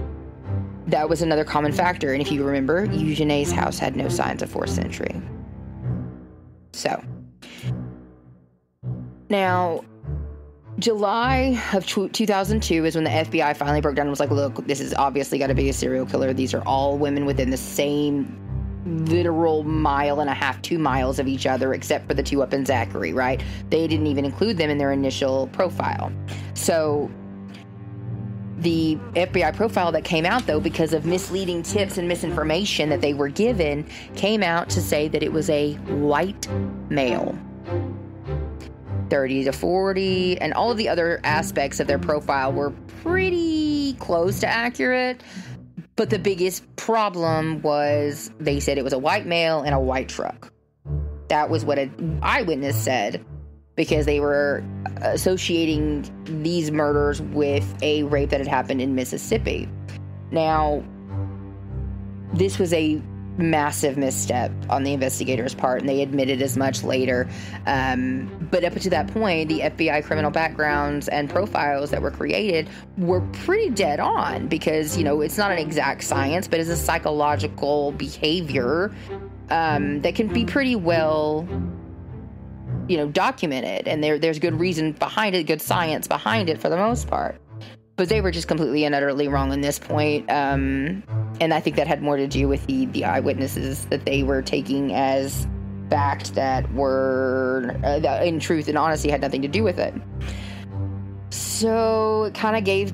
that was another common factor, and if you remember, Eugenie's house had no signs of forced entry. So, now, July of 2002 is when the FBI finally broke down and was like, look, this is obviously got to be a serial killer. These are all women within the same literal 1.5 miles, 2 miles of each other, except for the 2 up in Zachary, right? They didn't even include them in their initial profile. So the FBI profile that came out, though, because of misleading tips and misinformation that they were given, came out to say that it was a white male. 30 to 40, and all of the other aspects of their profile were pretty close to accurate. But the biggest problem was they said it was a white male in a white truck. That was what an eyewitness said, because they were associating these murders with a rape that had happened in Mississippi. Now, this was a massive misstep on the investigators' part, and they admitted as much later. But up to that point, the FBI criminal backgrounds and profiles that were created were pretty dead on, because, you know, it's not an exact science, but it's a psychological behavior that can be pretty well, you know, documented, and there's good reason behind it, good science behind it for the most part. But they were just completely and utterly wrong on this point. And I think that had more to do with the eyewitnesses that they were taking as fact that were, in truth and honesty, had nothing to do with it. So it kind of gave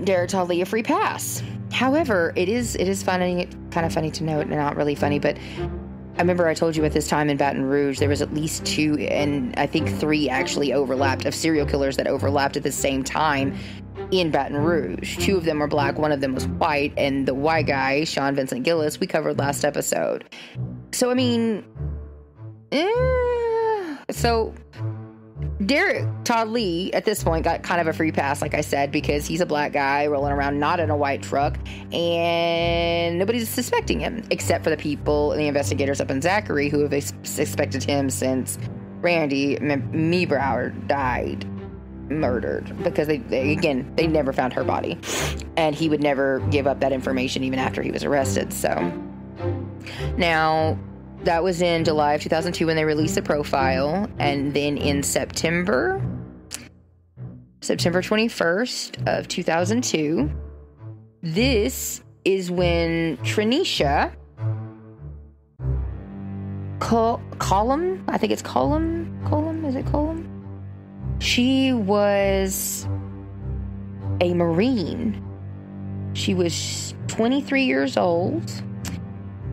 Derek Todd Lee a free pass. However, it is funny, kind of funny to note, and not really funny, but I remember I told you at this time in Baton Rouge, there was at least 2, and I think 3 actually overlapped, of serial killers that overlapped at the same time in Baton Rouge. 2 of them were black, 1 of them was white, and the white guy, Sean Vincent Gillis, we covered last episode. So, I mean, so Derek Todd Lee, at this point, got kind of a free pass, like I said, because he's a black guy rolling around not in a white truck, and nobody's suspecting him, except for the people and the investigators up in Zachary, who have suspected him since Randy Meebrower died, murdered, because they never found her body, and he would never give up that information even after he was arrested. So now, that was in July of 2002 when they released the profile, and then in September 21st of 2002, this is when Trenisha Colum, I think it's Colum, is it Colum? She was a Marine. She was 23 years old,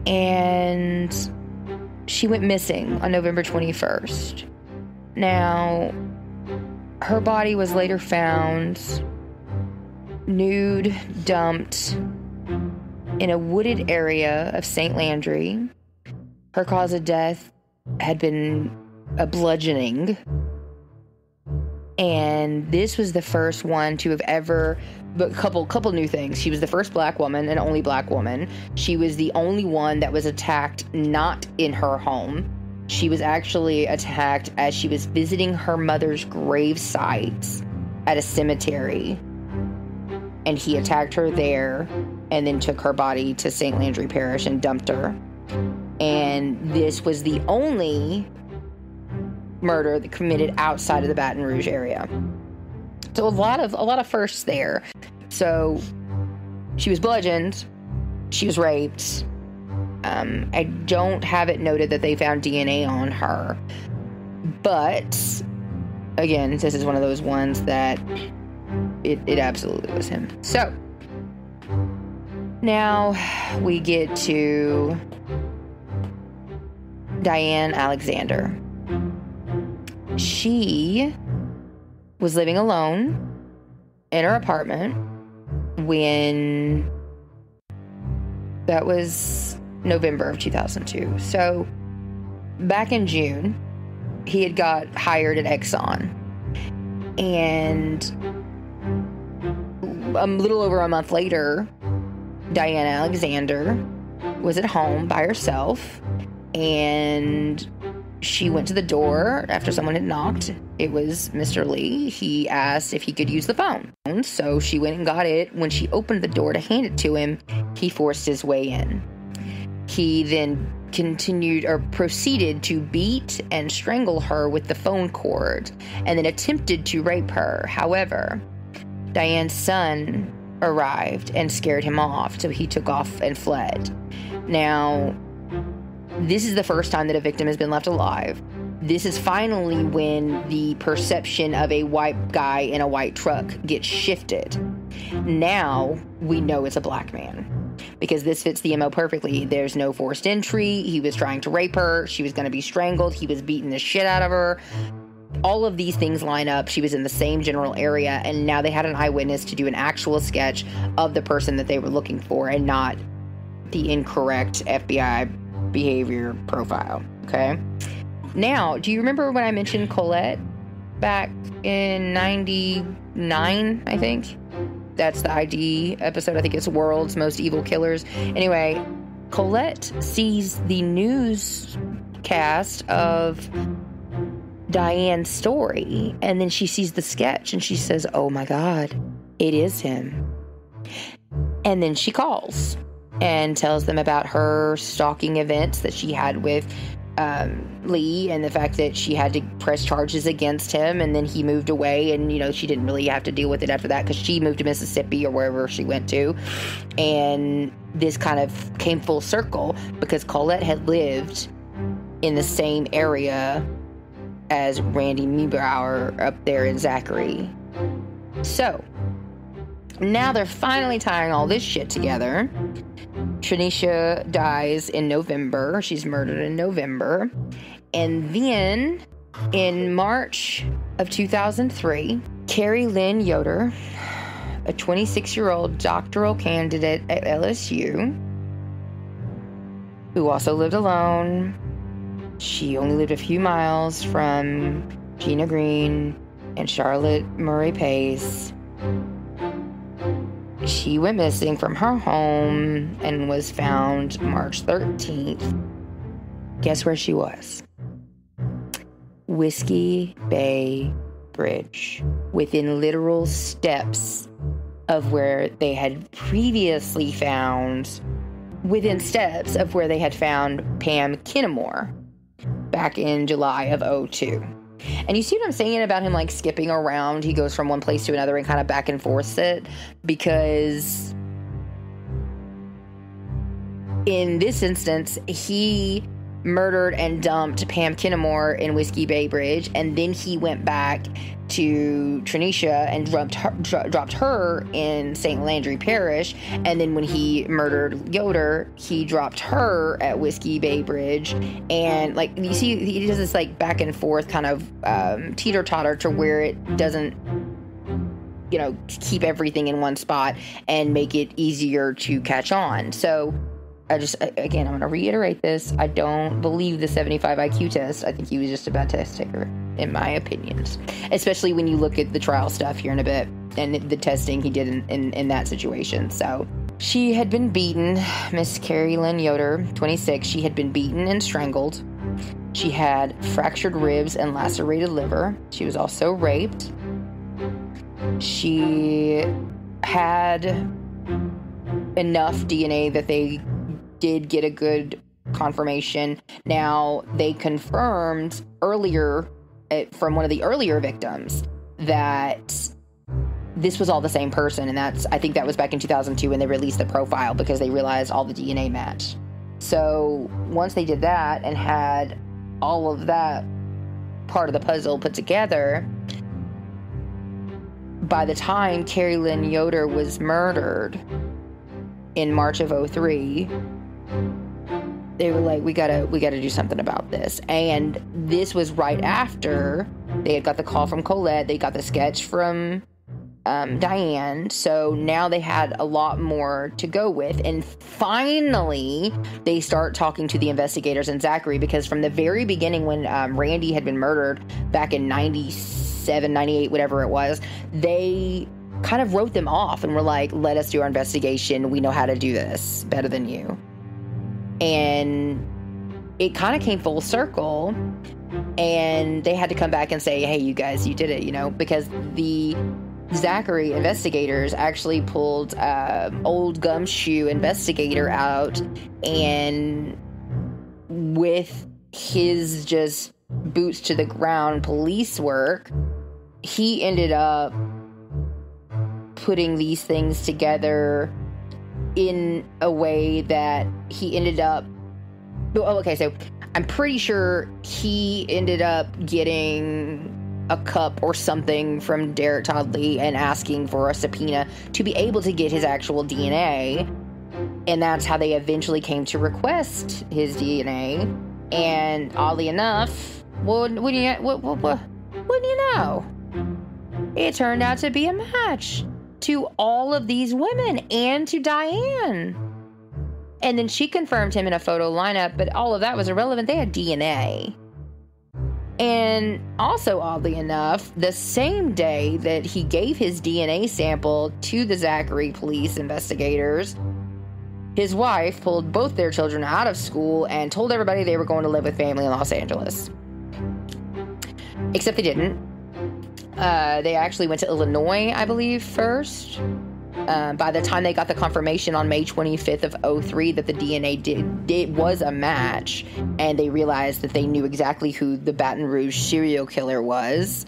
and she went missing on November 21st. Now, her body was later found nude, dumped in a wooded area of St. Landry, Her cause of death had been a bludgeoning. And this was the first one to have ever, but couple new things. She was the first black woman and only black woman. She was the only one that was attacked not in her home. She was actually attacked as she was visiting her mother's grave sites at a cemetery. And he attacked her there and then took her body to St. Landry Parish and dumped her. And this was the only murder that committed outside of the Baton Rouge area. So a lot of firsts there. So she was bludgeoned, she was raped. I don't have it noted that they found DNA on her, but again, this is one of those ones that it absolutely was him. So now we get to Diane Alexander. She was living alone in her apartment when that was November of 2002. So back in June, he had got hired at Exxon, and a little over a month later, Diane Alexander was at home by herself, and she went to the door after someone had knocked. It was Mr. Lee. He asked if he could use the phone. So she went and got it. When she opened the door to hand it to him, he forced his way in. He then proceeded to beat and strangle her with the phone cord and then attempted to rape her. However, Diane's son arrived and scared him off, so he took off and fled. Now, this is the first time that a victim has been left alive. This is finally when the perception of a white guy in a white truck gets shifted. Now we know it's a black man, because this fits the MO perfectly. There's no forced entry. He was trying to rape her. She was going to be strangled. He was beating the shit out of her. All of these things line up. She was in the same general area, and now they had an eyewitness to do an actual sketch of the person that they were looking for and not the incorrect FBI behavior profile. Okay. Now, do you remember when I mentioned Colette back in 99, I think? That's the ID episode. I think it's World's Most Evil Killers. Anyway, Colette sees the newscast of Diane's story, and then she sees the sketch and she says, "Oh my God, it is him." And then she calls and tells them about her stalking events that she had with Lee, and the fact that she had to press charges against him, and then he moved away, and she didn't really have to deal with it after that because she moved to Mississippi or wherever she went to. And this kind of came full circle because Colette had lived in the same area as Randy Meebauer up there in Zachary. So now they're finally tying all this shit together. Tranisha dies in November. She's murdered in November. And then in March of 2003, Carrie Lynn Yoder, a 26-year-old doctoral candidate at LSU, who also lived alone. She only lived a few miles from Gina Green and Charlotte Murray Pace. She went missing from her home and was found March 13th. Guess where she was? Whiskey Bay Bridge, within literal steps of where they had previously found, Pam Kinnemore back in July of 2002. And you see what I'm saying about him, like, skipping around? He goes from one place to another and kind of back and forth it, because in this instance, he murdered and dumped Pam Kinnemore in Whiskey Bay Bridge, and then he went back to Tranisha and dropped her in St. Landry Parish, and then when he murdered Yoder, he dropped her at Whiskey Bay Bridge. And, like, you see, he does this, like, back and forth kind of teeter-totter to where it doesn't, keep everything in one spot and make it easier to catch on. So again, I'm going to reiterate this. I don't believe the 75 IQ test. I think he was just a bad test taker, in my opinions. Especially when you look at the trial stuff here in a bit and the testing he did in that situation. So she had been beaten. Miss Carrie Lynn Yoder, 26. She had been beaten and strangled. She had fractured ribs and lacerated liver. She was also raped. She had enough DNA that they did get a good confirmation. Now, they confirmed earlier from one of the earlier victims that this was all the same person, and I think that was back in 2002 when they released the profile because they realized all the DNA matched. So once they did that and had all of that part of the puzzle put together, by the time Carrie Lynn Yoder was murdered in March of 2003, they were like, we gotta do something about this. And this was right after they had got the call from Colette. They got the sketch from Diane. So now they had a lot more to go with. And finally, they start talking to the investigators and Zachary, because from the very beginning when Randy had been murdered back in 97, 98, whatever it was, they kind of wrote them off and were like, let us do our investigation. We know how to do this better than you. And it kind of came full circle, and they had to come back and say, hey, you guys, you did it, because the Zachary investigators actually pulled old gumshoe investigator out, and with his just boots to the ground police work, he ended up putting these things together in a way that he ended up... Oh, okay, so I'm pretty sure he ended up getting a cup or something from Derek Todd Lee and asking for a subpoena to be able to get his actual DNA. And that's how they eventually came to request his DNA. And oddly enough, wouldn't you know, it turned out to be a match to all of these women and to Diane. And then she confirmed him in a photo lineup, but all of that was irrelevant. They had DNA. And also, oddly enough, the same day that he gave his DNA sample to the Zachary police investigators, his wife pulled both their children out of school and told everybody they were going to live with family in Los Angeles. Except they didn't. They actually went to Illinois, I believe, first. By the time they got the confirmation on May 25th of 2003 that the DNA was a match, and they realized that they knew exactly who the Baton Rouge serial killer was,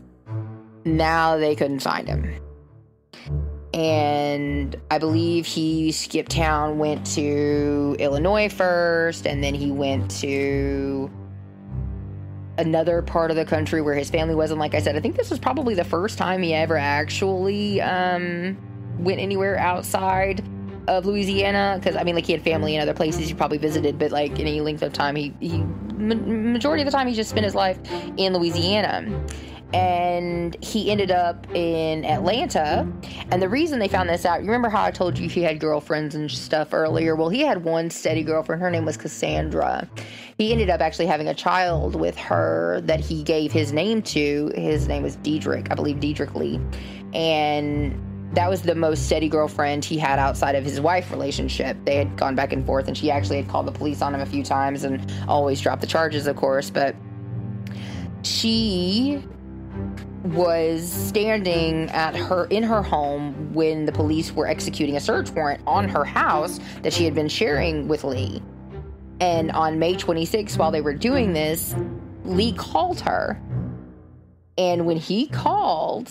now they couldn't find him. And I believe he skipped town, went to Illinois first, and then he went to another part of the country where his family was. And like I said, I think this was probably the first time he ever actually went anywhere outside of Louisiana, because I mean, like, he had family in other places he probably visited, but like any length of time, he majority of the time he just spent his life in Louisiana. And he ended up in Atlanta. And the reason they found this out, you remember how I told you he had girlfriends and stuff earlier? Well, he had one steady girlfriend. Her name was Cassandra. He ended up actually having a child with her that he gave his name to. His name was Diedrich, I believe, Derrick Lee. And that was the most steady girlfriend he had outside of his wife relationship. They had gone back and forth, and she actually had called the police on him a few times and always dropped the charges, of course. But she was standing in her home when the police were executing a search warrant on her house that she had been sharing with Lee. And on May 26th, while they were doing this, Lee called her. And when he called,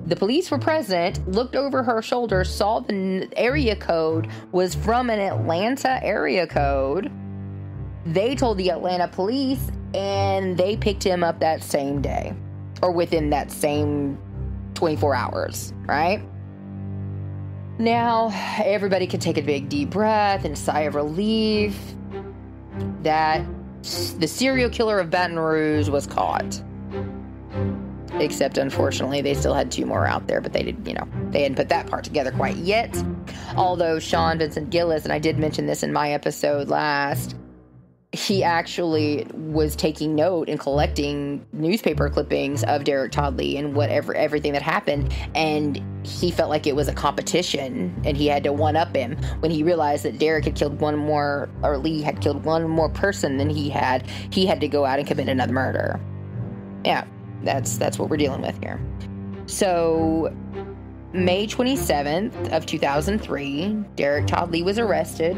the police were present, looked over her shoulder, saw the area code was from an Atlanta area code. They told the Atlanta police, and they picked him up that same day, or within that same 24 hours, right? Now, everybody could take a big deep breath and sigh of relief that the serial killer of Baton Rouge was caught. except unfortunately they still had 2 more out there, but they hadn't put that part together quite yet. Although Sean Vincent Gillis, and I did mention this in my episode last, he actually was taking note and collecting newspaper clippings of Derek Todd Lee and everything that happened, and he felt like it was a competition and he had to one-up him when he realized that Derek had killed one more, or Lee had killed one more person than he had to go out and commit another murder. Yeah, that's what we're dealing with here. So May 27th of 2003, Derek Todd Lee was arrested.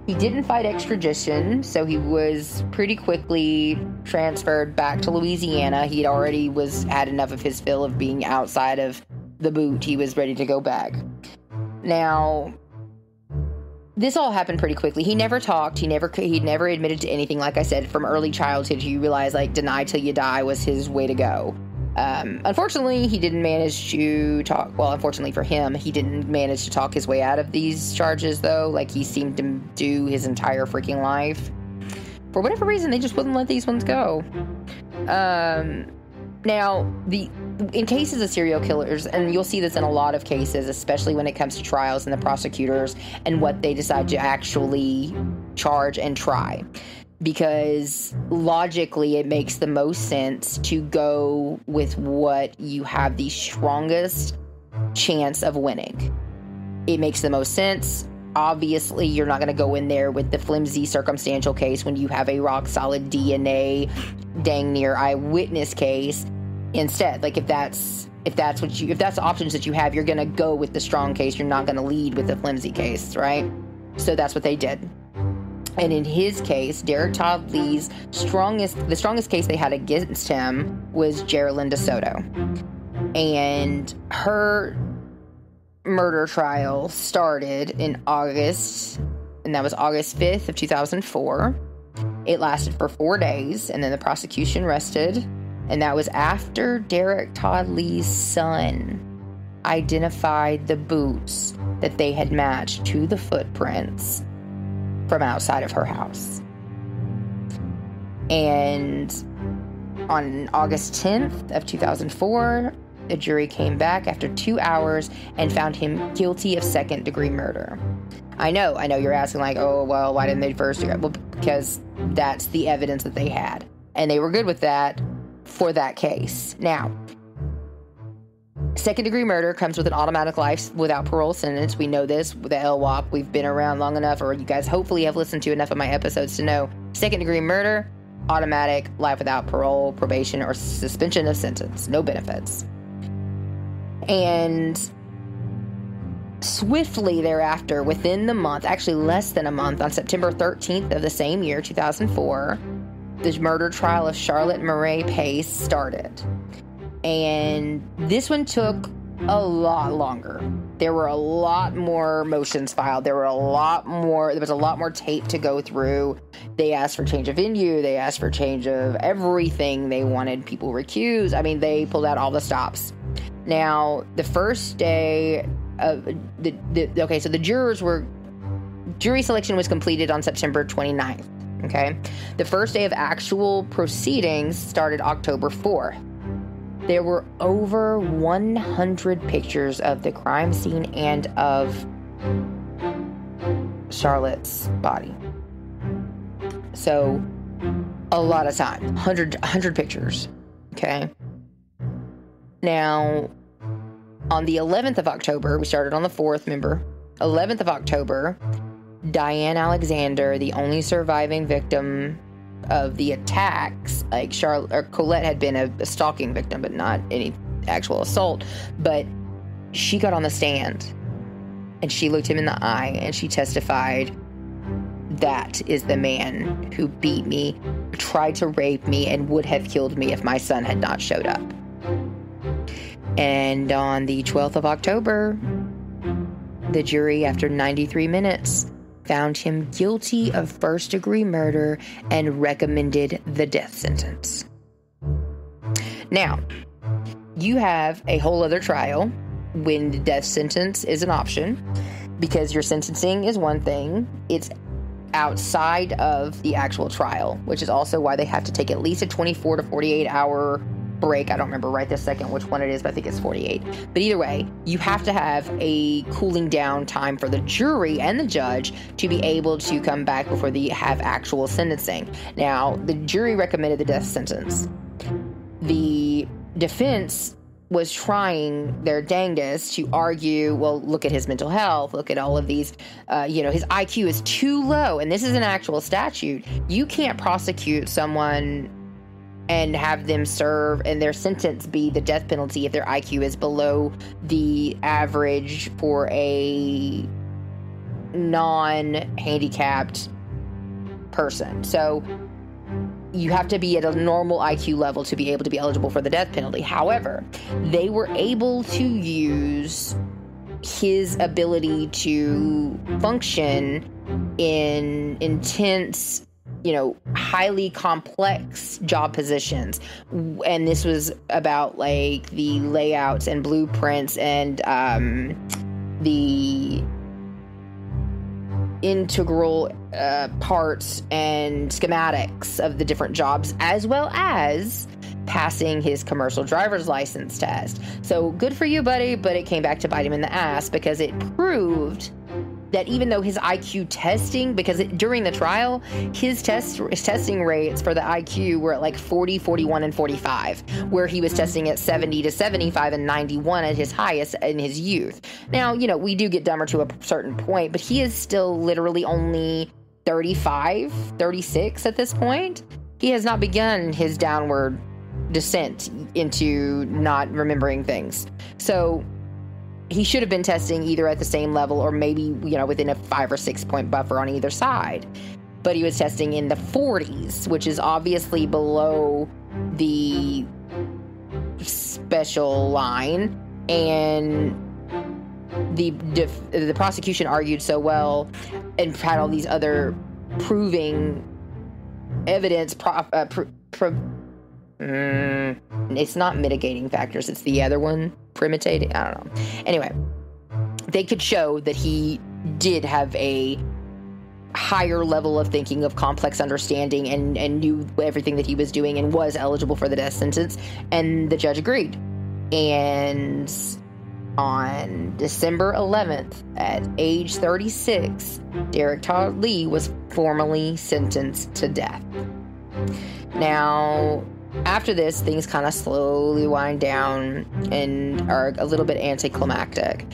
He didn't fight extradition, so he was pretty quickly transferred back to Louisiana. He already had enough of his fill of being outside of the boot. He was ready to go back. Now, this all happened pretty quickly. He never talked. He never admitted to anything. Like I said, from early childhood, you realize, like, deny till you die was his way to go. Unfortunately, he didn't manage to talk. Well, unfortunately for him, he didn't manage to talk his way out of these charges, though, like he seemed to do his entire freaking life. For whatever reason, they just wouldn't let these ones go. Now, in cases of serial killers, and you'll see this in a lot of cases, especially when it comes to trials and the prosecutors and what they decide to actually charge and try. Because logically, it makes the most sense to go with what you have the strongest chance of winning. It makes the most sense. Obviously, you're not going to go in there with the flimsy circumstantial case when you have a rock-solid DNA, dang near eyewitness case. Instead, like if that's the options that you have, you're going to go with the strong case. You're not going to lead with the flimsy case, right? So that's what they did. And in his case, Derek Todd Lee's the strongest case they had against him was Geraldine DeSoto. And her murder trial started in August, and that was August 5th of 2004. It lasted for 4 days, and then the prosecution rested. And that was after Derek Todd Lee's son identified the boots that they had matched to the footprints from outside of her house. And on August 10th of 2004, the jury came back after 2 hours and found him guilty of second-degree murder. I know you're asking, like, oh, well, why didn't they first do it? Well, because that's the evidence that they had. And they were good with that for that case. Now, second-degree murder comes with an automatic life without parole sentence. We know this with the LWOP. We've been around long enough, or you guys hopefully have listened to enough of my episodes to know second-degree murder, automatic life without parole, probation, or suspension of sentence. No benefits. And swiftly thereafter, within the month, actually less than a month, on September 13th of the same year, 2004, the murder trial of Charlotte Murray Pace started. And this one took a lot longer. There were a lot more motions filed. There was a lot more tape to go through. They asked for change of venue. They asked for change of everything. They wanted people recused. I mean, they pulled out all the stops. Now, the first day of so the jury selection was completed on September 29th. Okay. The first day of actual proceedings started October 4th. There were over 100 pictures of the crime scene and of Charlotte's body. So, a lot of time. 100 pictures. Okay? Now, on the 11th of October, we started on the 4th, remember? 11th of October, Diane Alexander, the only surviving victim of the attacks, like Colette had been a stalking victim, but not any actual assault, but she got on the stand and she looked him in the eye and she testified, that is the man who beat me, tried to rape me, and would have killed me if my son had not showed up. And on the 12th of October, the jury, after 93 minutes, found him guilty of first-degree murder and recommended the death sentence. Now, you have a whole other trial when the death sentence is an option, because your sentencing is one thing. It's outside of the actual trial, which is also why they have to take at least a 24 to 48 hour break. I don't remember right this second which one it is, but I think it's 48. But either way, you have to have a cooling down time for the jury and the judge to be able to come back before they have actual sentencing. Now, the jury recommended the death sentence. The defense was trying their dangest to argue, well, look at his mental health, look at all of these, his IQ is too low, and this is an actual statute. You can't prosecute someone and have them serve and their sentence be the death penalty if their IQ is below the average for a non-handicapped person. So you have to be at a normal IQ level to be able to be eligible for the death penalty. However, they were able to use his ability to function in intense, highly complex job positions. And this was about like the layouts and blueprints and the integral parts and schematics of the different jobs, as well as passing his commercial driver's license test. So good for you, buddy, but it came back to bite him in the ass because it proved that even though his IQ testing, during the trial, his testing rates for the IQ were at like 40, 41, and 45, where he was testing at 70 to 75 and 91 at his highest in his youth. Now, we do get dumber to a certain point, but he is still literally only 35, 36 at this point. He has not begun his downward descent into not remembering things. So he should have been testing either at the same level or maybe, within a 5 or 6 point buffer on either side. But he was testing in the 40s, which is obviously below the special line. And the prosecution argued so well and had all these other proving evidence, it's not mitigating factors, it's the other one, primitating, I don't know. Anyway, they could show that he did have a higher level of thinking, of complex understanding, and knew everything that he was doing and was eligible for the death sentence, and the judge agreed. And on December 11th, at age 36, Derek Todd Lee was formally sentenced to death. Now, after this, things kind of slowly wind down and are a little bit anticlimactic.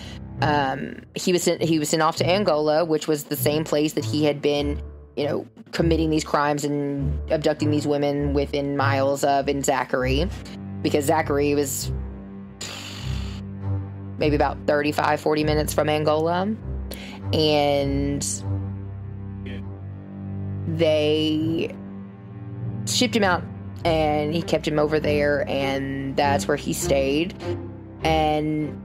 He was sent off to Angola, which was the same place that he had been, committing these crimes and abducting these women within miles of in Zachary, because Zachary was maybe about 35, 40 minutes from Angola. And they shipped him out, and he kept him over there, and that's where he stayed. And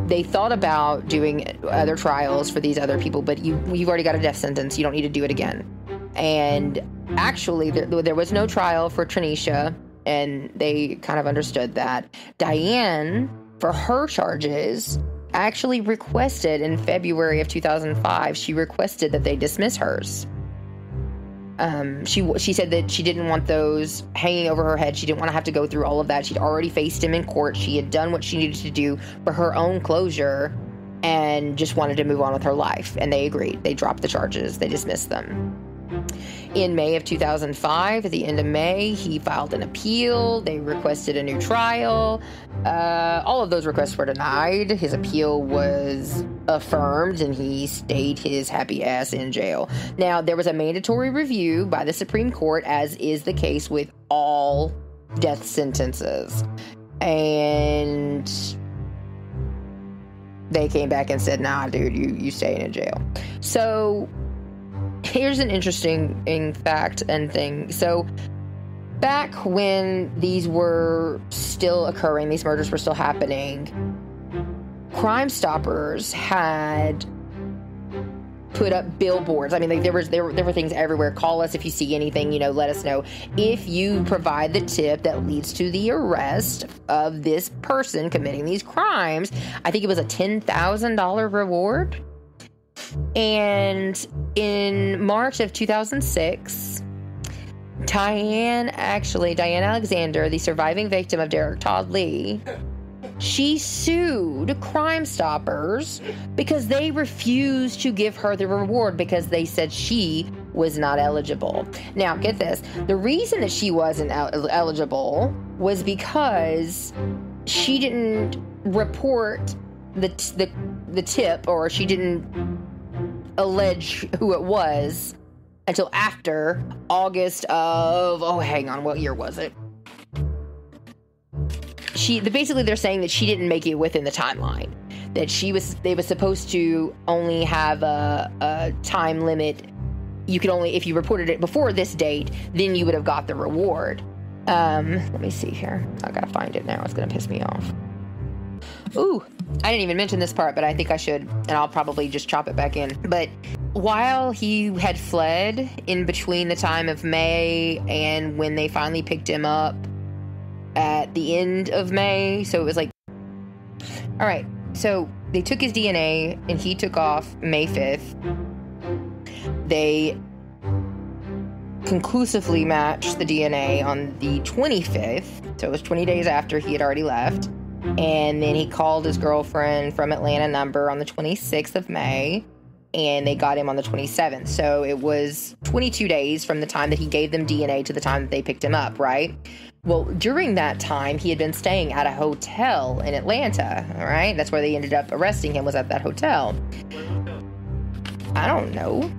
they thought about doing other trials for these other people, but you've already got a death sentence. You don't need to do it again. And actually, there was no trial for Tranisha, and they kind of understood that. Diane, for her charges, actually requested in February of 2005, she requested that they dismiss hers. She said that she didn't want those hanging over her head. She didn't want to have to go through all of that. She'd already faced him in court. She had done what she needed to do for her own closure and just wanted to move on with her life. And they agreed. They dropped the charges. They dismissed them. In May of 2005, at the end of May, he filed an appeal. They requested a new trial. All of those requests were denied. His appeal was affirmed, and he stayed his happy ass in jail. Now, there was a mandatory review by the Supreme Court, as is the case with all death sentences. And they came back and said, nah, dude, you staying in jail. So here's an interesting fact and thing. So back when these were still occurring, these murders were still happening, Crime Stoppers had put up billboards. I mean, like, there were things everywhere. Call us if you see anything, let us know. If you provide the tip that leads to the arrest of this person committing these crimes, I think it was a $10,000 reward. And in March of 2006, Diane Alexander, the surviving victim of Derek Todd Lee, she sued Crime Stoppers because they refused to give her the reward because they said she was not eligible. Now, get this. The reason that she wasn't eligible was because she didn't report the tip, or she didn't allege who it was until after August of, what year was it? Basically they're saying that she didn't make it within the timeline. That they was supposed to only have a time limit. You could only, if you reported it before this date, then you would have got the reward. Let me see here. I gotta find it now. It's gonna piss me off. Ooh, I didn't even mention this part, but I think I should, and I'll probably just chop it back in. But while he had fled in between the time of May and when they finally picked him up at the end of May, so it was like, all right, so they took his DNA and he took off May 5th. They conclusively matched the DNA on the 25th, so it was 20 days after he had already left. And then he called his girlfriend from Atlanta number on the 26th of May, and they got him on the 27th. So it was 22 days from the time that he gave them DNA to the time that they picked him up, right? Well, during that time, he had been staying at a hotel in Atlanta, all right? That's where they ended up arresting him, was at that hotel. I don't know.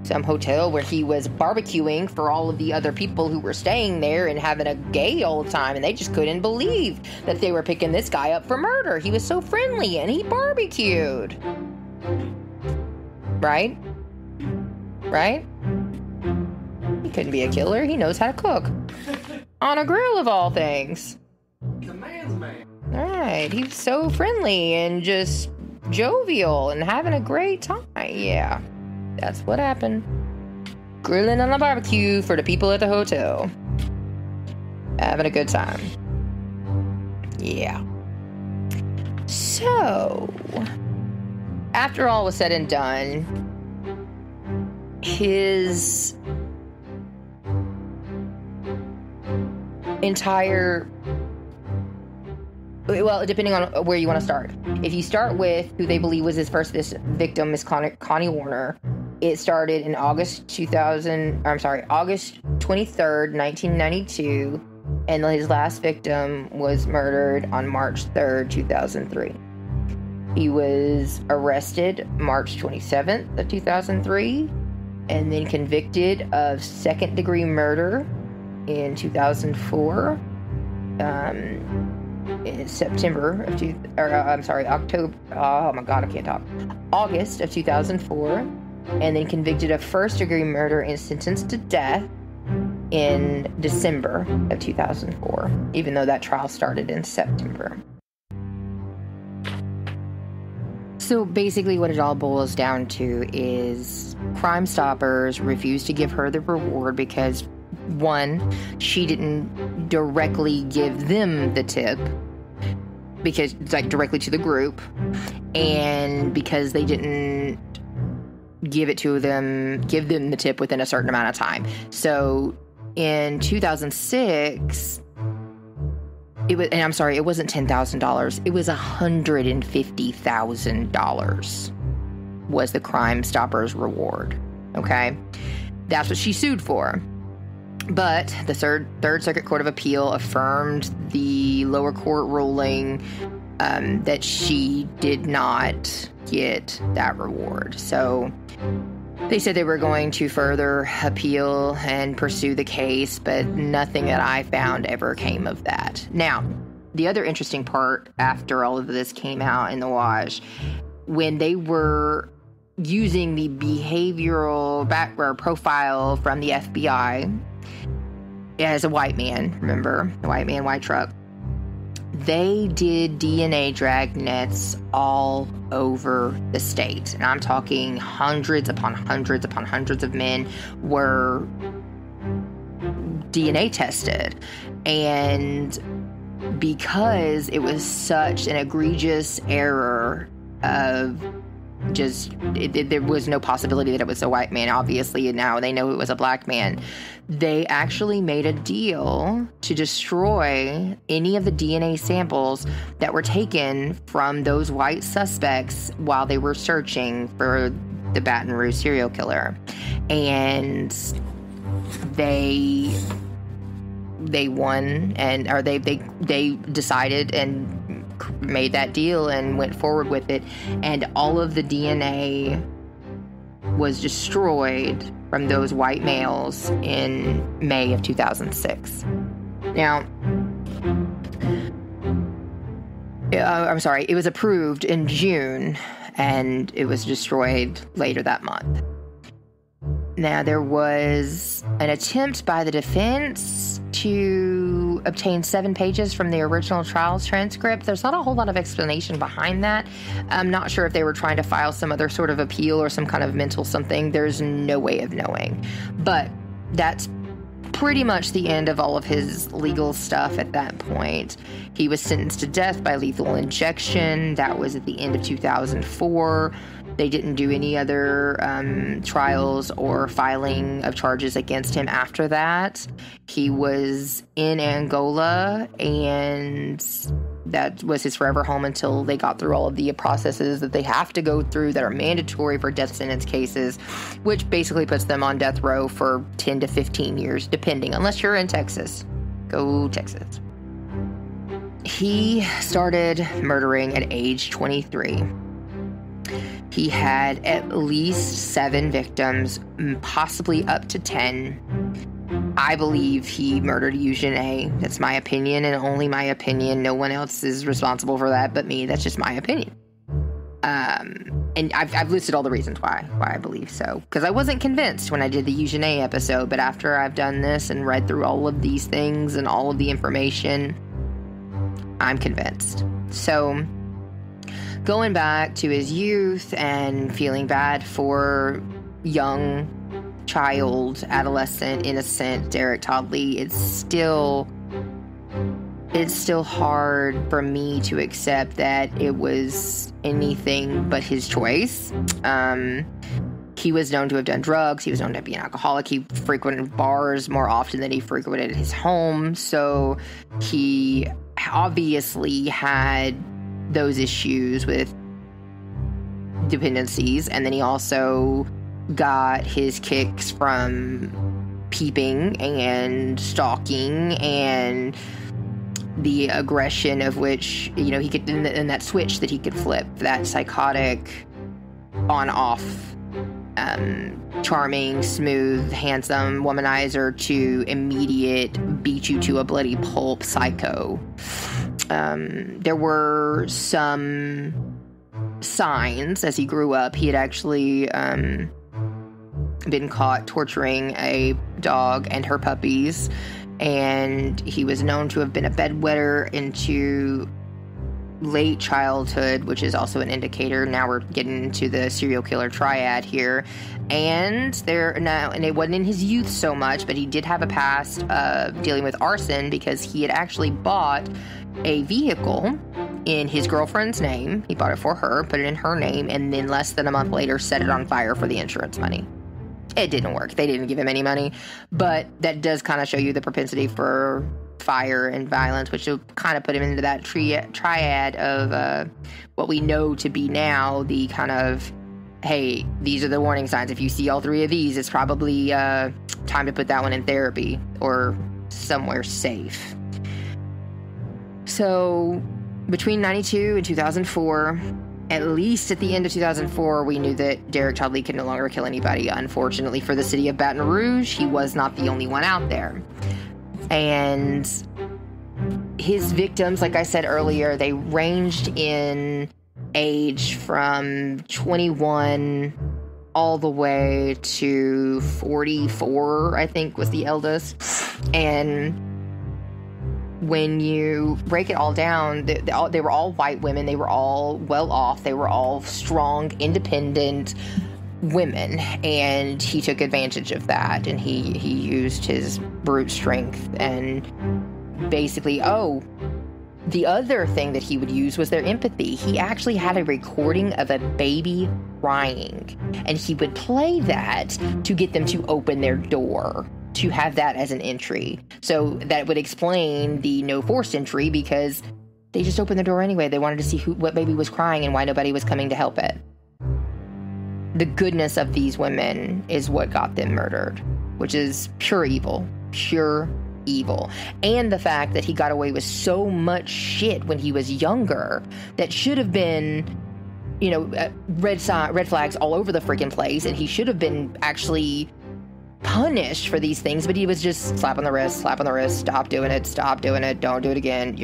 Some hotel where he was barbecuing for all of the other people who were staying there and having a gay old time, and they just couldn't believe that they were picking this guy up for murder. He was so friendly and he barbecued. Right? He couldn't be a killer. He knows how to cook. On a grill of all things. He's a man's man. Right. He was so friendly and just jovial and having a great time. Yeah. That's what happened. Grilling on a barbecue for the people at the hotel. Having a good time. Yeah. So, after all was said and done, his entire... Well, depending on where you want to start. If you start with who they believe was his first victim, Miss Connie Warner, it started in August 23rd, 1992, and his last victim was murdered on March 3rd, 2003. He was arrested March 27th of 2003, and then convicted of second-degree murder in 2004. In September of October. Oh my God, I can't talk. August of 2004, and then convicted of first-degree murder and sentenced to death in December of 2004, even though that trial started in September. So basically what it all boils down to is Crime Stoppers refused to give her the reward because, one, she didn't directly give them the tip, because it's like directly to the group, and because they didn't give them the tip within a certain amount of time. So in 2006, it wasn't $10,000. It was $150,000 was the Crime Stoppers reward. Okay, that's what she sued for. But the Third Circuit Court of Appeal affirmed the lower court ruling that she did not get that reward. So they said they were going to further appeal and pursue the case, but nothing that I found ever came of that. Now, the other interesting part after all of this came out in the wash, when they were using the behavioral background profile from the FBI, as a white man, remember? The white man, white truck. They did DNA drag nets all over the state. And I'm talking hundreds upon hundreds upon hundreds of men were DNA tested. And because it was such an egregious error of there was no possibility that it was a white man. Obviously, now they know it was a black man. They actually made a deal to destroy any of the DNA samples that were taken from those white suspects while they were searching for the Baton Rouge serial killer. And they won, or they decided and made that deal and went forward with it, and all of the DNA was destroyed from those white males in May of 2006. Now, I'm sorry, it was approved in June, and it was destroyed later that month. Now, there was an attempt by the defense to obtain 7 pages from the original trial's transcript. There's not a whole lot of explanation behind that. I'm not sure if they were trying to file some other sort of appeal or some kind of mental something. There's no way of knowing. But that's pretty much the end of all of his legal stuff at that point. He was sentenced to death by lethal injection. That was at the end of 2004. They didn't do any other trials or filing of charges against him after that. He was in Angola, and that was his forever home until they got through all of the processes that they have to go through that are mandatory for death sentence cases, which basically puts them on death row for 10 to 15 years, depending, unless you're in Texas. Go Texas. He started murdering at age 23. He had at least 7 victims, possibly up to 10. I believe he murdered Eugene. That's my opinion, and only my opinion. No one else is responsible for that but me. That's just my opinion. And I've listed all the reasons why I believe so, because I wasn't convinced when I did the Eugene episode, but after I've done this and read through all of these things and all of the information, I'm convinced. So, going back to his youth and feeling bad for young child, adolescent, innocent Derek Todd Lee, it's still hard for me to accept that it was anything but his choice. He was known to have done drugs. He was known to be an alcoholic. He frequented bars more often than he frequented his home. So he obviously had those issues with dependencies, and then he also got his kicks from peeping and stalking and the aggression of which, you know, he could, and that switch that he could flip, that psychotic on-off, charming, smooth, handsome womanizer to immediate beat you to a bloody pulp psycho. There were some signs as he grew up. He had actually been caught torturing a dog and her puppies, and he was known to have been a bedwetter into late childhood, which is also an indicator. Now we're getting into the serial killer triad here. And it wasn't in his youth so much, but he did have a past of dealing with arson, because he had actually bought a vehicle in his girlfriend's name. He bought it for her, put it in her name, and then less than a month later set it on fire for the insurance money. It didn't work. They didn't give him any money, but that does kind of show you the propensity for fire and violence, which will kind of put him into that triad of what we know to be now the kind of, hey, these are the warning signs. If you see all 3 of these, it's probably time to put that one in therapy or somewhere safe. So between 92 and 2004, at least at the end of 2004, we knew that Derek Todd Lee could no longer kill anybody. Unfortunately for the city of Baton Rouge, he was not the only one out there. And his victims, like I said earlier, they ranged in age from 21 all the way to 44, I think was the eldest. And when you break it all down, they were all white women. They were all well off. They were all strong, independent women. And he took advantage of that. And he used his brute strength and basically, The other thing that he would use was their empathy. He actually had a recording of a baby crying, and he would play that to get them to open their door, to have that as an entry. So that would explain the no forced entry, because they just opened the door anyway. They wanted to see what baby was crying and why nobody was coming to help it. The goodness of these women is what got them murdered, which is pure evil. Pure evil. And the fact that he got away with so much shit when he was younger that should have been, red flags all over the freaking place, and he should have been actually punished for these things, but he was just slap on the wrist, stop doing it, don't do it again,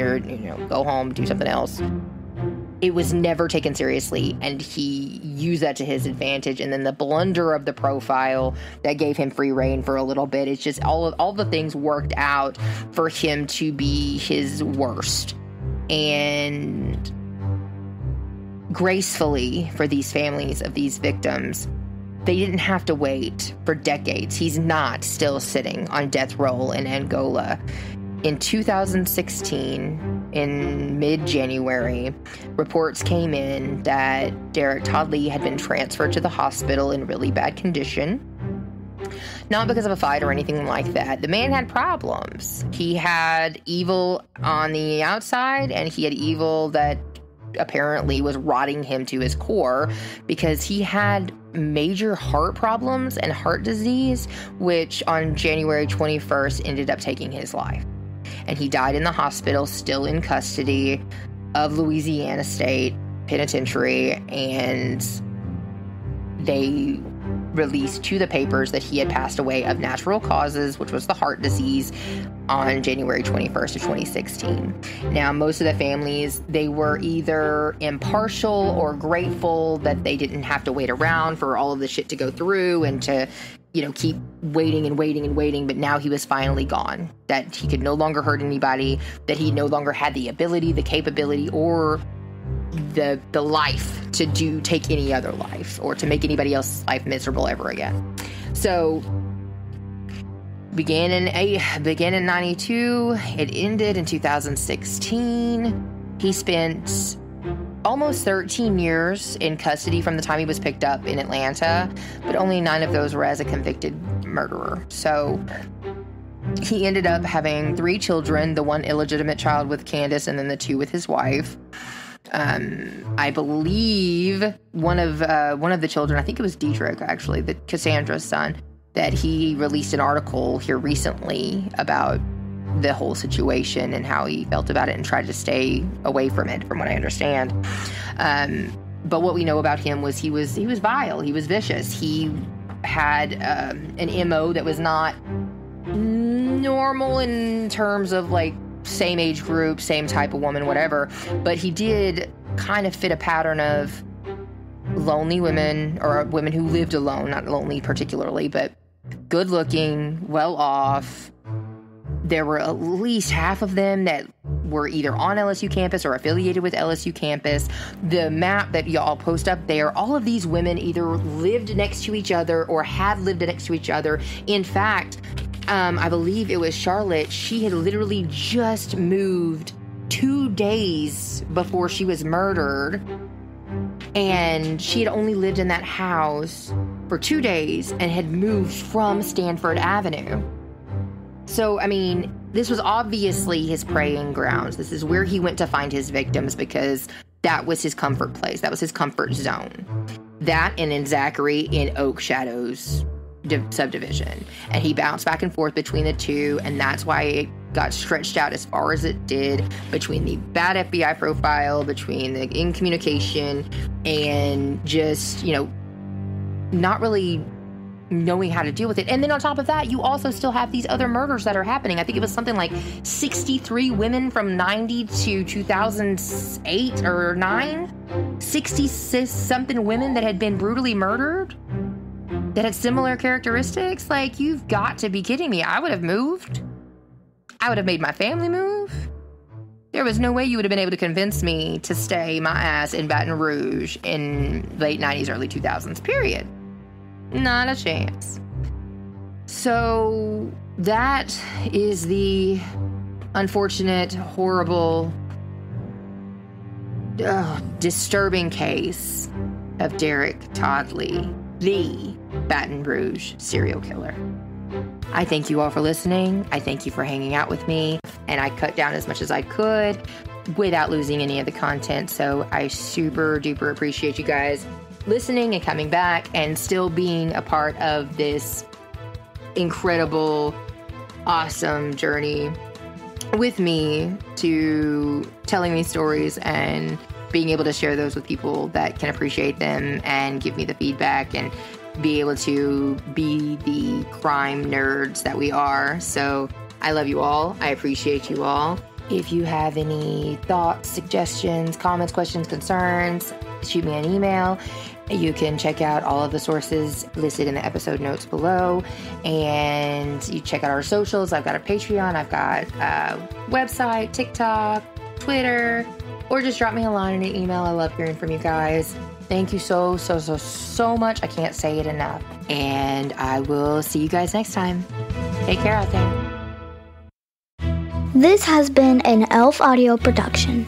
go home, do something else. It was never taken seriously, and he used that to his advantage. And then the blunder of the profile that gave him free reign for a little bit. It's just all the things worked out for him to be his worst. And gracefully, for these families of these victims, they didn't have to wait for decades. He's not still sitting on death row in Angola. In 2016, in mid-January, reports came in that Derek Todd Lee had been transferred to the hospital in really bad condition. Not because of a fight or anything like that. The man had problems. He had evil on the outside, and he had evil that apparently was rotting him to his core, because he had major heart problems and heart disease, which on January 21st ended up taking his life. And he died in the hospital, still in custody of Louisiana State Penitentiary, and they released to the papers that he had passed away of natural causes, which was the heart disease, on January 21st of 2016. Now, most of the families, they were either impartial or grateful that they didn't have to wait around for all of the shit to go through and to, keep waiting, but now he was finally gone, that he could no longer hurt anybody, that he no longer had the ability, the capability, or the life to take any other life or to make anybody else's life miserable ever again. So began in 92, it ended in 2016. He spent almost 13 years in custody from the time he was picked up in Atlanta, but only 9 of those were as a convicted murderer. So he ended up having 3 children, the 1 illegitimate child with Candace and then the 2 with his wife. I believe one of the children, I think it was Dietrich, actually, Cassandra's son, that he released an article here recently about the whole situation and how he felt about it and tried to stay away from it, from what I understand. But what we know about him was he was vile, he was vicious, he had an MO that was not normal in terms of like same age group, same type of woman, whatever, but he did kind of fit a pattern of lonely women, or women who lived alone, not lonely particularly, but good looking, well off. There were at least half of them that were either on LSU campus or affiliated with LSU campus. The map that y'all post up there, all of these women either lived next to each other or had lived next to each other. In fact, I believe it was Charlotte. She had literally just moved 2 days before she was murdered, and she had only lived in that house for 2 days and had moved from Stanford Avenue. So, I mean, this was obviously his preying grounds. This is where he went to find his victims, because that was his comfort place. That was his comfort zone. That, and in Zachary in Oak Shadows subdivision, and he bounced back and forth between the two, and that's why it got stretched out as far as it did, between the bad FBI profile, between the incommunication, and just, not really knowing how to deal with it. And then on top of that, you also still have these other murders that are happening. I think it was something like 63 women from 90 to 2008 or 9, 60-something women that had been brutally murdered, that had similar characteristics. Like, you've got to be kidding me. I would have moved. I would have made my family move. There was no way you would have been able to convince me to stay my ass in Baton Rouge in late 90s, early 2000s, period. Not a chance. So that is the unfortunate, horrible disturbing case of Derek Todd Lee, the Baton Rouge serial killer. I thank you all for listening. I thank you for hanging out with me. And I cut down as much as I could without losing any of the content. So I super duper appreciate you guys listening and coming back and still being a part of this incredible, awesome journey with me to telling these stories and being able to share those with people that can appreciate them and give me the feedback and be able to be the crime nerds that we are. So I love you all. I appreciate you all. If you have any thoughts, suggestions, comments, questions, concerns, shoot me an email. You can check out all of the sources listed in the episode notes below. And you check out our socials. I've got a Patreon. I've got a website, TikTok, Twitter, or just drop me a line in an email. I love hearing from you guys. Thank you so much. I can't say it enough. And I will see you guys next time. Take care out there. This has been an Elf Audio production.